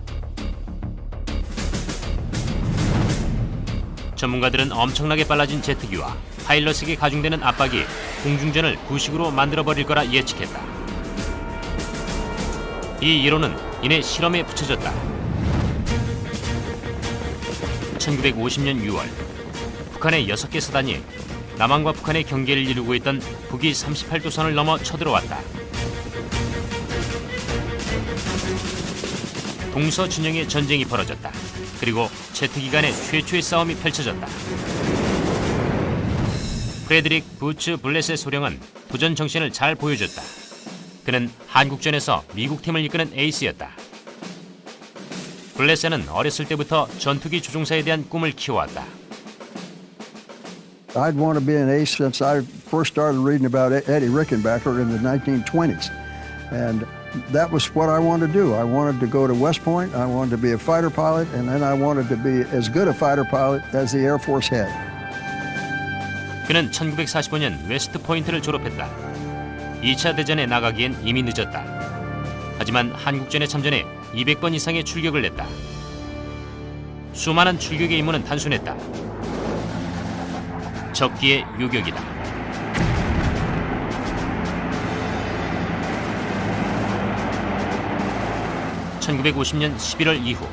전문가들은 엄청나게 빨라진 제트기와 파일럿에게 가중되는 압박이 공중전을 구식으로 만들어버릴 거라 예측했다. 이 이론은 이내 실험에 붙여졌다. 1950년 6월 북한의 6개 사단이 남한과 북한의 경계를 이루고 있던 북위 38도선을 넘어 쳐들어왔다. 동서 진영의 전쟁이 벌어졌다. 그리고 제트기 간의 최초의 싸움이 펼쳐졌다. 프레드릭 부츠 블레셋 소령은 도전 정신을 잘 보여줬다. 그는 한국전에서 미국 팀을 이끄는 에이스였다. 블레셋은 어렸을 때부터 전투기 조종사에 대한 꿈을 키워왔다. I'd want to be an ace since I first started reading about Eddie Rickenbacker in the 1920s. And that was what I wanted to do. I wanted to go to West Point, I wanted to be a fighter pilot, and then I wanted to be as good a fighter pilot as the Air Force had. 그는 1945년 웨스트 포인트를 졸업했다. 2차 대전에 나가기엔 이미 늦었다. 하지만 한국전에 참전해 200번 이상의 출격을 했다. 수많은 출격의 임무는 단순했다. 적기의 요격이다. (1950년 11월) 이후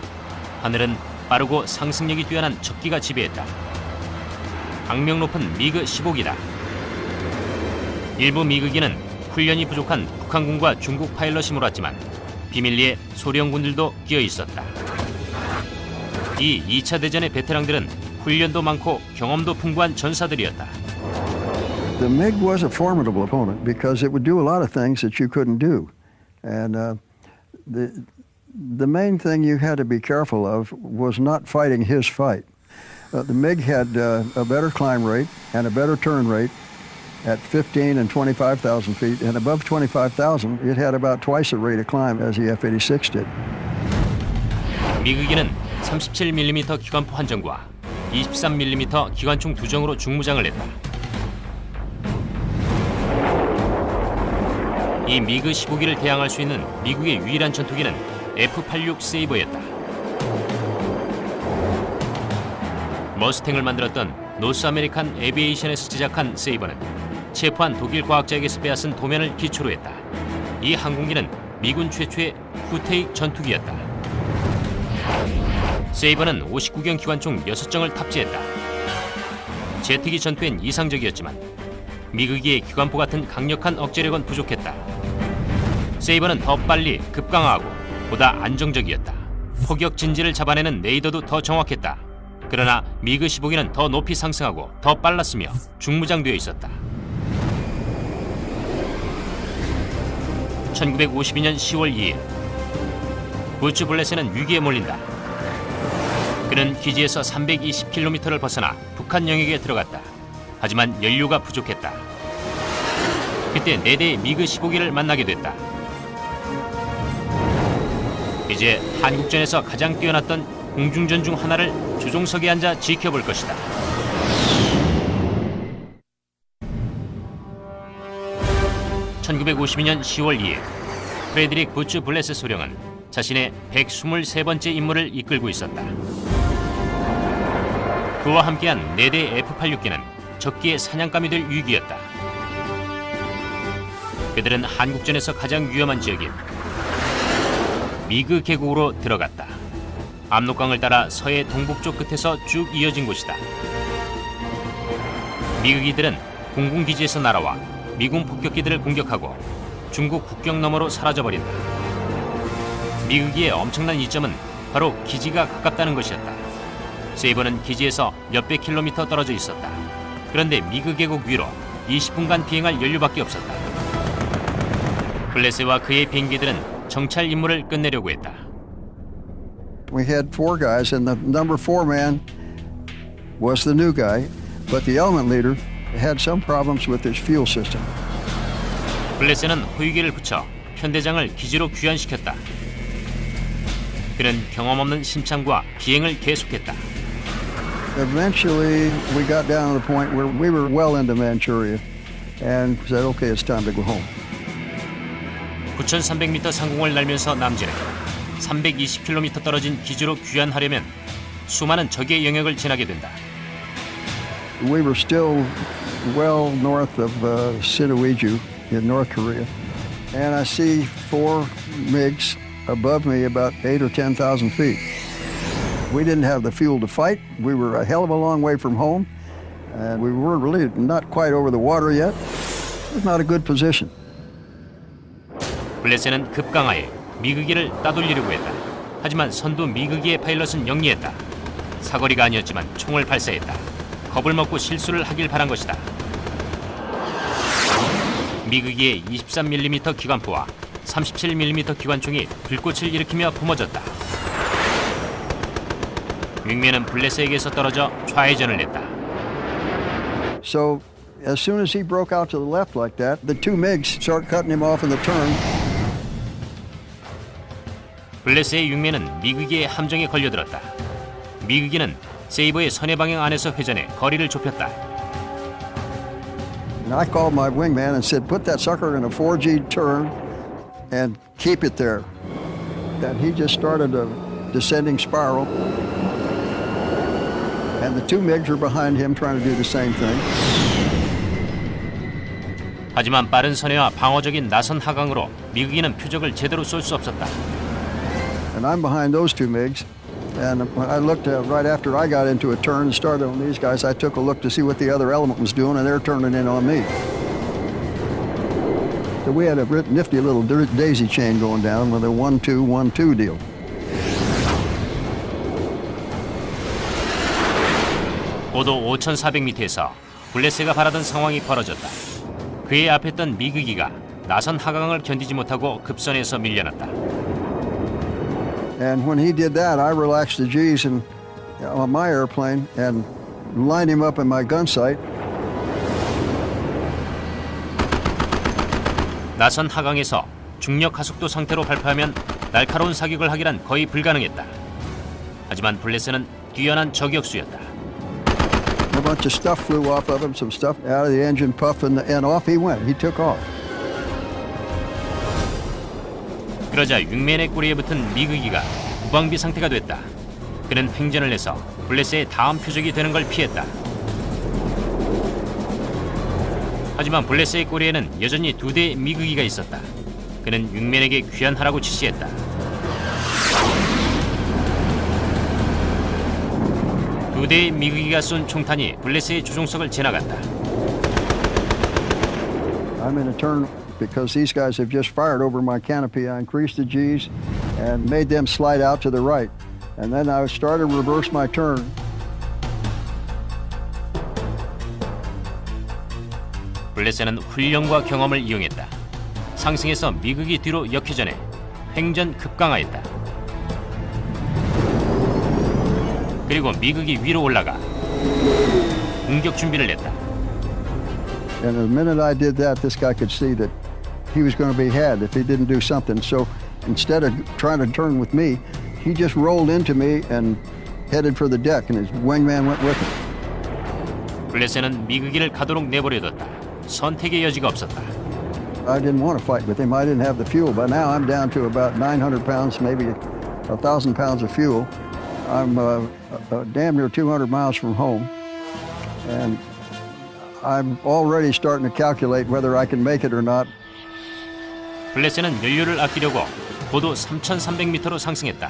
하늘은 빠르고 상승력이 뛰어난 적기가 지배했다. 악명 높은 미그 15기다. 일부 미그기는 훈련이 부족한 북한군과 중국 파일럿이 몰았지만 비밀리에 소련군들도 끼어 있었다. 이 2차 대전의 베테랑들은 훈련도 많고 경험도 풍부한 전사들이었다. The MiG was a formidable opponent because it would do a lot of things that you couldn't do. And the main thing you had to be careful of was not fighting his fight. The MiG had a better climb rate and a better turn rate at 15 and 25,000 feet, and above 25,000, it had about twice the rate of climb as the F-86 did. 미그기는 37mm 기관포 한 정과 23mm 기관총 2정으로 중무장을 했다. 이 미그 15기를 대항할 수 있는 미국의 유일한 전투기는 F-86 세이버였다. 머스탱을 만들었던 노스 아메리칸 에비에이션에서 제작한 세이버는 체포한 독일 과학자에게서 빼앗은 도면을 기초로 했다. 이 항공기는 미군 최초의 후테익 전투기였다. 세이버는 59경 기관총 6정을 탑재했다. 제트기 전투엔 이상적이었지만 미그기의 기관포 같은 강력한 억제력은 부족했다. 세이버는 더 빨리 급강하고 보다 안정적이었다. 포격 진지를 잡아내는 레이더도 더 정확했다. 그러나 미그 15기는 더 높이 상승하고 더 빨랐으며 중무장되어 있었다. 1952년 10월 2일 부츠 블레스는 위기에 몰린다. 그는 기지에서 320km를 벗어나 북한 영역에 들어갔다. 하지만 연료가 부족했다. 그때 4대의 미그 15기를 만나게 됐다. 이제 한국전에서 가장 뛰어났던 공중전 중 하나를 조종석에 앉아 지켜볼 것이다. (1952년 10월 2일) 프레드릭 부츠 블레스 소령은 자신의 123번째 임무를 이끌고 있었다. 그와 함께한 4대 F-86기는 적기의 사냥감이 될 위기였다. 그들은 한국전에서 가장 위험한 지역인 미그 계곡으로 들어갔다. 압록강을 따라 서해 동북쪽 끝에서 쭉 이어진 곳이다. 미그기들은 공군기지에서 날아와 미군 폭격기들을 공격하고 중국 국경 너머로 사라져버린다. 미그기의 엄청난 이점은 바로 기지가 가깝다는 것이었다. 세이버는 기지에서 몇백 킬로미터 떨어져 있었다. 그런데 미그 계곡 위로 20분간 비행할 연료밖에 없었다. 블레스와 그의 비행기들은 정찰 임무를 끝내려고 했다. We had 4 guys, and the number 4 man was the new guy, but the element leader had some problems with his fuel system. 블레스는 호위기를 붙여 편대장을 기지로 귀환시켰다. 그는 경험 없는 심창과 비행을 계속했다. Eventually, we got down to the point where we were well into Manchuria, and said, "Okay, it's time to go home." 9,300m 상공을 날면서 남진은 320km 떨어진 기지로 귀환하려면 수많은 적의 영역을 지나게 된다. We were still well north of Sinuiju in North Korea, and I see 4 MiGs above me about 8 or 10,000 feet. We didn't have the fuel to fight. We were a hell of a long way from home, and we were really not quite over the water yet. It was not a good position. 블레스는 급강하에 미그기를 따돌리려고 했다. 하지만 선두 미그기의 파일럿은 영리했다. 사거리가 아니었지만 총을 발사했다. 겁을 먹고 실수를 하길 바란 것이다. 미그기의 23mm 기관포와 37mm 기관총이 불꽃을 일으키며 뿜어졌다. 윙맨은 블레스에게서 떨어져 좌회전을 했다. So as soon as he broke out to the left like that, the 2 MiGs started cutting him off in the turn. 블레스의 윙맨은 미그기의 함정에 걸려들었다. 미그기는 세이버의 선해 방향 안에서 회전해 거리를 좁혔다. And I called my wingman and said, "Put that sucker in a 4G turn and keep it there." And he just started a descending spiral. And the 2 MiGs were behind him trying to do the same thing. 하지만 빠른 선해와 방어적인 나선 하강으로 미그기는 표적을 제대로 쏠 수 없었다. And I'm behind those 2 MiGs, And when I looked right after I got into a turn and started on these guys, I took a look to see what the other element was doing, and they're turning in on me. So we had a nifty little daisy chain going down with a 1-2-1-2 deal. 고도 5,400m에서 블레스가 바라던 상황이 벌어졌다. 그의 앞에 있던 미그기가 나선 하강을 견디지 못하고 급선에서 밀려났다. And when he did that, I relaxed the G's on my airplane and lined him up in my gun sight. 나선 하강에서 중력 하속도 상태로 발포하면 날카로운 사격을 하기란 거의 불가능했다. 하지만 블레스는 뛰어난 저격수였다. A bunch of stuff flew off of him, some stuff out of the engine puff, and off he went. He took off. 그러자 윙맨의 꼬리에 붙은 미그기가 무방비 상태가 됐다. 그는 횡전을 해서 블레스의 다음 표적이 되는 걸 피했다. 하지만 블레스의 꼬리에는 여전히 2대의 미그기가 있었다. 그는 윙맨에게 귀환하라고 지시했다. 두 대의 미그기가 쏜 총탄이 블레스의 조종석을 지나갔다. I'm in a turn because these guys have just fired over my canopy. I increased the G's and made them slide out to the right. And then I started to reverse my turn. 블레스는 훈련과 경험을 이용했다. 상승해서 미그기 뒤로 역회전해 횡전 급강하였다. 그리고 미그기 위로 올라가 공격 준비를 했다. And the minute I did that, this guy could see that he was going to be had if he didn't do something. So instead of trying to turn with me, he just rolled into me and headed for the deck, and his wingman went with him. 블레스는 미그기를 가도록 내버려뒀다. 선택의 여지가 없었다. I didn't want to fight with him. I didn't have the fuel. But now I'm down to about 900 pounds, maybe 1,000 pounds of fuel. I'm damn near 200 miles from home, and I'm already starting to calculate whether I can make it or not. 블레스는 연료를 아끼려고 고도 3,300m로 상승했다.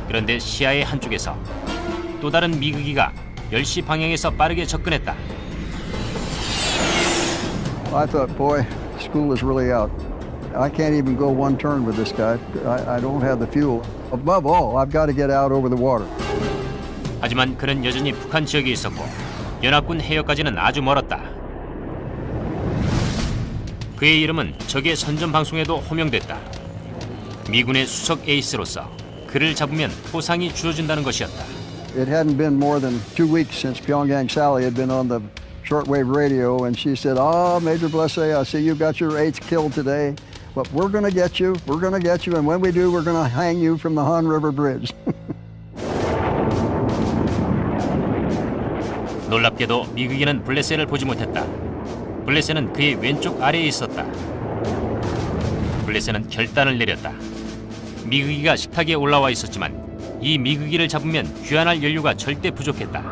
그런데 시야의 한쪽에서 또 다른 미그기가 10시 방향에서 빠르게 접근했다. I thought, boy, school is really out. I can't even go one turn with this guy. I don't have the fuel. Above all, I've got to get out over the water. 하지만 그는 여전히 북한 지역에 있었고 연합군 해역까지는 아주 멀었다. 그의 이름은 적의 선전 방송에도 호명됐다. 미군의 수석 에이스로서 그를 잡으면 포상이 주어진다는 것이었다. It hadn't been more than 2 weeks since Pyongyang Sally had been on the shortwave radio, and she said, "Oh, Major Blessé, I see you got your 8th kill today, but we're going to get you. We're going to get you, and when we do, we're going to hang you from the Han River Bridge." 놀랍게도 미그기는 블레세를 보지 못했다. 블레세는 그의 왼쪽 아래에 있었다. 블레세는 결단을 내렸다. 미그기가 식탁에 올라와 있었지만 이 미그기를 잡으면 귀환할 연료가 절대 부족했다.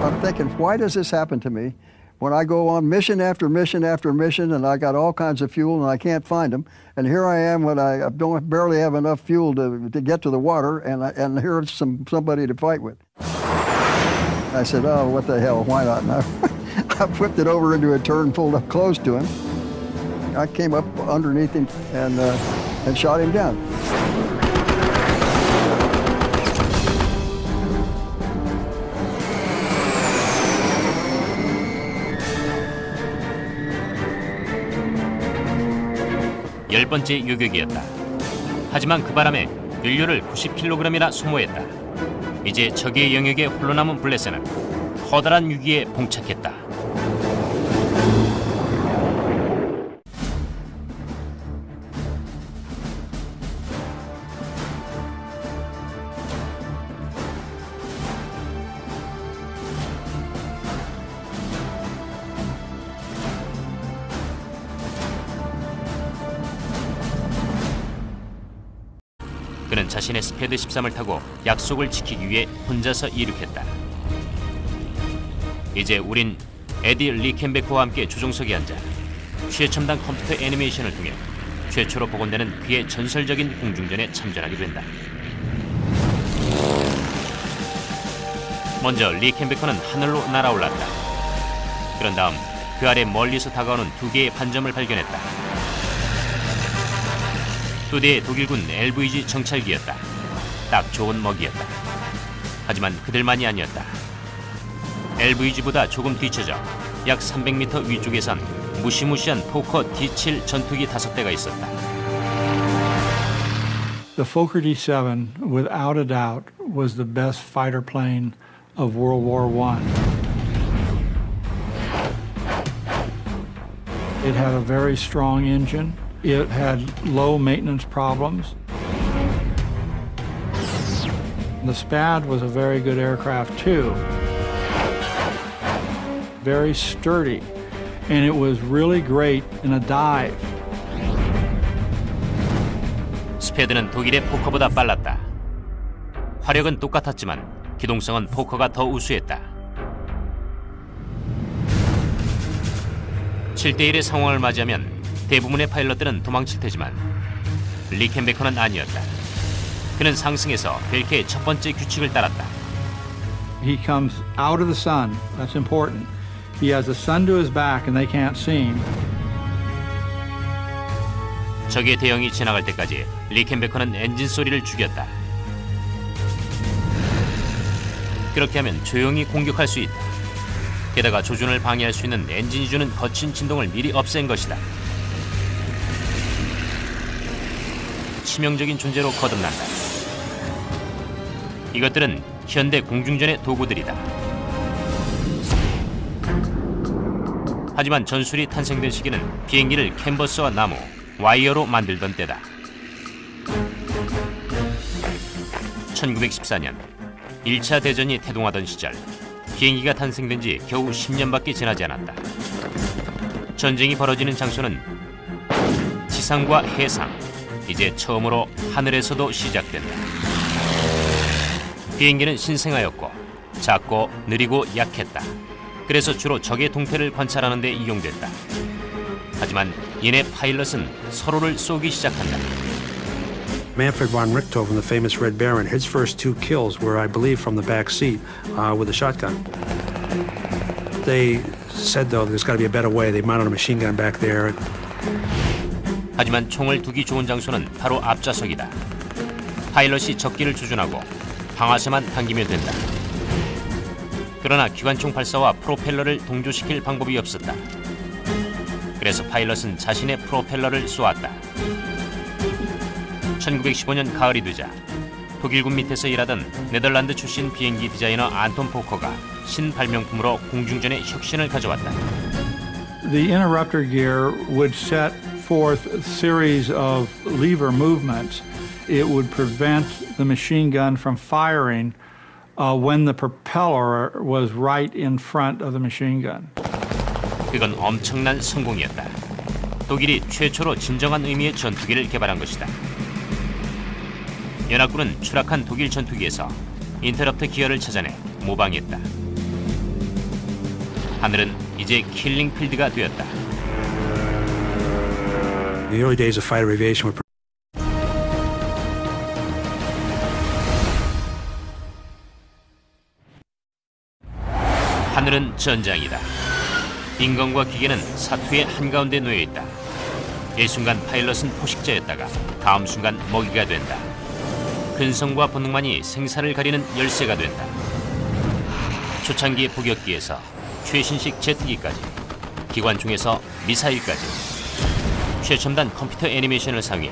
I'm thinking, why does this happen to me? When I go on mission after mission after mission, and I got all kinds of fuel, and I can't find them, and here I am when I don't barely have enough fuel to get to the water, and here's somebody to fight with. I said, oh, what the hell, why not? And I flipped it over into a turn, pulled up close to him. I came up underneath him and shot him down. 열 번째 요격이었다. 하지만 그 바람에 연료를 90kg이나 소모했다. 이제 적의 영역에 홀로 남은 블레세는 커다란 위기에 봉착했다. 그는 자신의 스페드 13을 타고 약속을 지키기 위해 혼자서 이륙했다. 이제 우린 에디 리켄베커와 함께 조종석에 앉아 최첨단 컴퓨터 애니메이션을 통해 최초로 복원되는 그의 전설적인 공중전에 참전하게 된다. 먼저 리 캠베커는 하늘로 날아올랐다. 그런 다음 그 아래 멀리서 다가오는 두 개의 반점을 발견했다. 두 대의 독일군 LVG 정찰기였다. 딱 좋은 먹이였다. 하지만 그들만이 아니었다. LVG보다 조금 뒤쳐져 약 300m 위쪽에선 무시무시한 포커 D7 전투기 5대가 있었다. The Fokker D7, without a doubt, was the best fighter plane of World War I. It had a very strong engine. It had low maintenance problems. The SPAD was a very good aircraft too. Very sturdy, and it was really great in a dive. 스패드는 독일의 포커보다 빨랐다. 화력은 똑같았지만 기동성은 포커가 더 우수했다. 7대1의 상황을 맞이하면 대부분의 파일럿들은 도망칠 테지만 리 캠베커는 아니었다. 그는 상승해서 벨트의 첫 번째 규칙을 따랐다. He comes out of the sun. That's important. He has the sun to his back and they can't see him. 적의 대형이 지나갈 때까지 리 캠베커는 엔진 소리를 죽였다. 그렇게 하면 조용히 공격할 수 있다. 게다가 조준을 방해할 수 있는 엔진이 주는 거친 진동을 미리 없앤 것이다. 치명적인 존재로 거듭난다. 이것들은 현대 공중전의 도구들이다. 하지만 전술이 탄생된 시기는 비행기를 캔버스와 나무, 와이어로 만들던 때다. 1914년 1차 대전이 태동하던 시절 비행기가 탄생된 지 겨우 10년밖에 지나지 않았다. 전쟁이 벌어지는 장소는 지상과 해상, 이제 처음으로 하늘에서도 시작된다. 비행기는 신생아였고 작고 느리고 약했다. 그래서 주로 적의 동태를 관찰하는 데 이용됐다. 하지만 이내 파일럿은 서로를 쏘기 시작한다. Manfred von Richthofen, the famous Red Baron, his first 2 kills were, I believe, from the back seat with a shotgun. They said, though, there's got to be a better way. They mounted a machine gun back there. 하지만 총을 두기 좋은 장소는 바로 앞좌석이다. 파일럿이 적기를 조준하고 방아쇠만 당기면 된다. 그러나 기관총 발사와 프로펠러를 동조시킬 방법이 없었다. 그래서 파일럿은 자신의 프로펠러를 쏘았다. 1915년 가을이 되자 독일군 밑에서 일하던 네덜란드 출신 비행기 디자이너 안톤 포커가 신발명품으로 공중전의 혁신을 가져왔다. The interrupter gear would set forth a series of lever movements. It would prevent the machine gun from firing when the propeller was right in front of the machine gun. 그건 엄청난 성공이었다. 독일이 최초로 진정한 의미의 전투기를 개발한 것이다. 연합군은 추락한 독일 전투기에서 인터럽터 기어를 찾아내 모방했다. 하늘은 이제 킬링 필드가 되었다. The early days of fighter aviation were 하늘은 전장이다. 인간과 기계는 사투의 한가운데 놓여 있다. 일순간 파일럿은 포식자였다가 다음 순간 먹이가 된다. 근성과 본능만이 생사를 가리는 열쇠가 된다. 초창기의 포격기에서 최신식 제트기까지, 기관총에서 미사일까지, 최첨단 컴퓨터 애니메이션을 사용해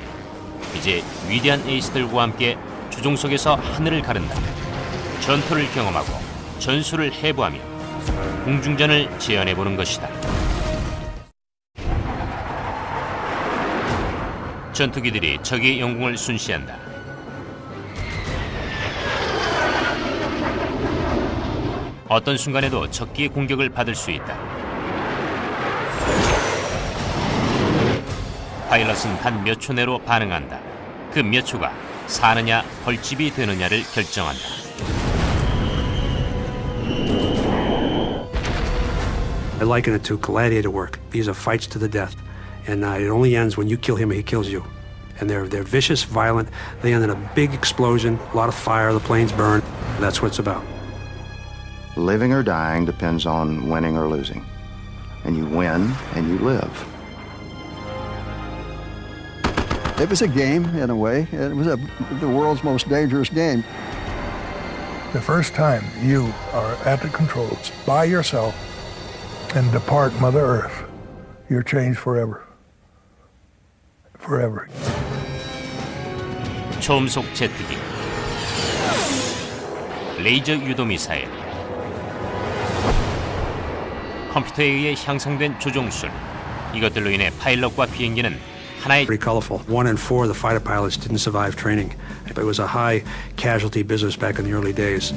이제 위대한 에이스들과 함께 주종 속에서 하늘을 가른다. 전투를 경험하고 전술을 해부하며 공중전을 재현해보는 것이다. 전투기들이 적의 영공을 순시한다. 어떤 순간에도 적기의 공격을 받을 수 있다. 파일럿은 단 몇 초 내로 반응한다. 그 몇 초가 사느냐 벌집이 되느냐를 결정한다. I liken it to gladiator work. These are fights to the death. and it only ends when you kill him or he kills you. And they're vicious, violent. They end in a big explosion, a lot of fire, the planes burn. That's what it's about. Living or dying depends on winning or losing. And you win and you live. It was a game, in a way. It was the world's most dangerous game. The first time you are at the controls by yourself and depart Mother Earth, you're changed forever. Forever. 초음속 제트기, 레이저 유도 미사일, 컴퓨터에 의해 향상된 조종술, 이것들로 인해 파일럿과 비행기는 하나의 Pretty colorful. 1 in 4 of the fighter pilots didn't survive training. It was a high casualty business back in the early days.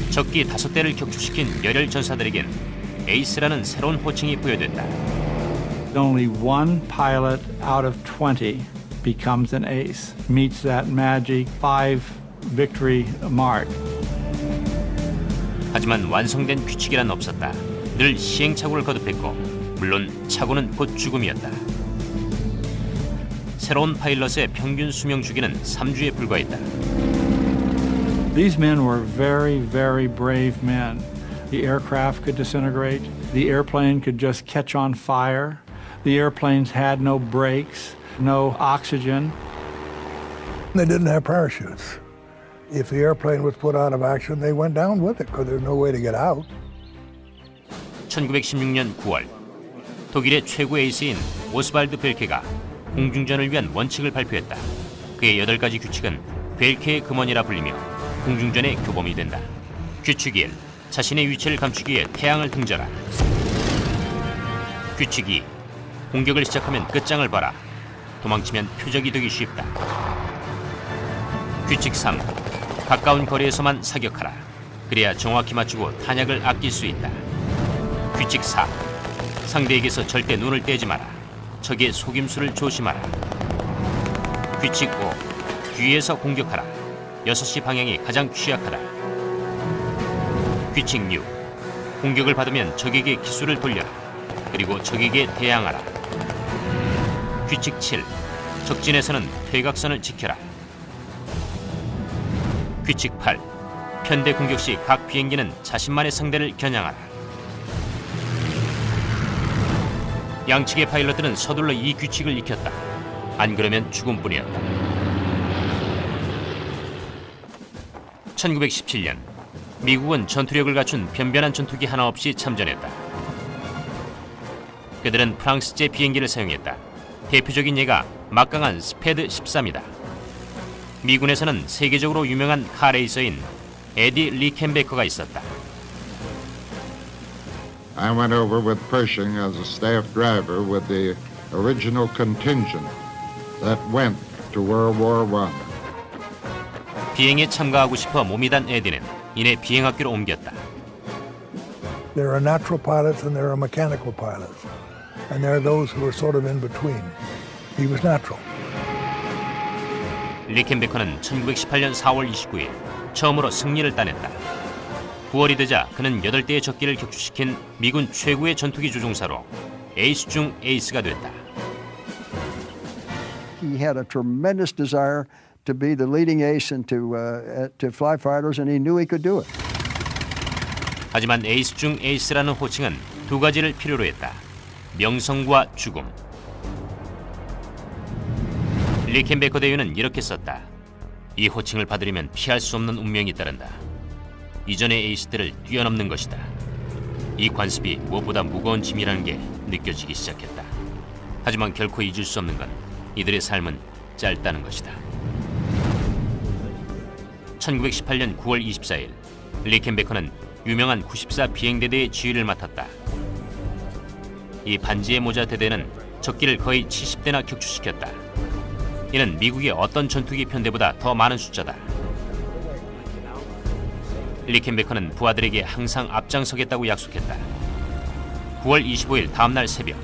적기 5대를 격추시킨 열혈 전사들에겐 에이스라는 새로운 호칭이 부여된다. Only one pilot out of 20 becomes an ace, meets that magic 5 victory mark. 하지만 완성된 규칙이란 없었다. 늘 시행착오를 거듭했고, 물론 착오는 곧 죽음이었다. 새로운 파일럿의 평균 수명 주기는 3주에 불과했다. These men were very, very brave men. The aircraft could disintegrate. The airplane could just catch on fire. The airplanes had no brakes, no oxygen. They didn't have parachutes. If the airplane was put out of action, they went down with it because there's no way to get out. 1916년 9월, 독일의 최고 에이스인 오스발드 벨케가 공중전을 위한 원칙을 발표했다. 그의 8가지 규칙은 벨케의 금원이라 불리며 공중전의 교범이 된다. 규칙 1. 자신의 위치를 감추기 위해 태양을 등져라. 규칙 2. 공격을 시작하면 끝장을 봐라. 도망치면 표적이 되기 쉽다. 규칙 3. 가까운 거리에서만 사격하라. 그래야 정확히 맞추고 탄약을 아낄 수 있다. 규칙 4. 상대에게서 절대 눈을 떼지 마라. 적의 속임수를 조심하라. 규칙 5. 뒤에서 공격하라. 6시 방향이 가장 취약하다. 규칙 6. 공격을 받으면 적에게 기술을 돌려라. 그리고 적에게 대항하라. 규칙 7. 적진에서는 퇴각선을 지켜라. 규칙 8. 편대 공격 시 각 비행기는 자신만의 상대를 겨냥하라. 양측의 파일럿들은 서둘러 이 규칙을 익혔다. 안 그러면 죽음뿐이었다. 1917년 미국은 전투력을 갖춘 변변한 전투기 하나 없이 참전했다. 그들은 프랑스제 비행기를 사용했다. 대표적인 예가 막강한 스패드 13이다. 미군에서는 세계적으로 유명한 카레이서인 에디 리켄베커가 있었다. I went over with Pershing as a staff driver with the original contingent that went to World War I. 비행에 참가하고 싶어 몸이 단 에디는 이내 비행학교로 옮겼다. There are natural pilots and there are mechanical pilots. And there are those who are sort of in between. He was natural. 리켄베커는 1918년 4월 29일 처음으로 승리를 따냈다. 9월이 되자 그는 8대의 적기를 격추시킨 미군 최고의 전투기 조종사로 에이스 중 에이스가 됐다. He had a tremendous desire to be the leading ace and to fly fighters, and he knew he could do it. 하지만 에이스 중 에이스라는 호칭은 2가지를 필요로 했다. 명성과 죽음. 리켄베커 대위는 이렇게 썼다. 이 호칭을 받으려면 피할 수 없는 운명이 따른다. 이전의 에이스들을 뛰어넘는 것이다. 이 관습이 무엇보다 무거운 짐이라는 게 느껴지기 시작했다. 하지만 결코 잊을 수 없는 건 이들의 삶은 짧다는 것이다. 1918년 9월 24일 리켄베커는 유명한 94 비행대대의 지휘를 맡았다. 이 반지의 모자 대대는 적기를 거의 70대나 격추시켰다. 이는 미국의 어떤 전투기 편대보다 더 많은 숫자다. 리켄베커는 부하들에게 항상 앞장서겠다고 약속했다. 9월 25일 다음날 새벽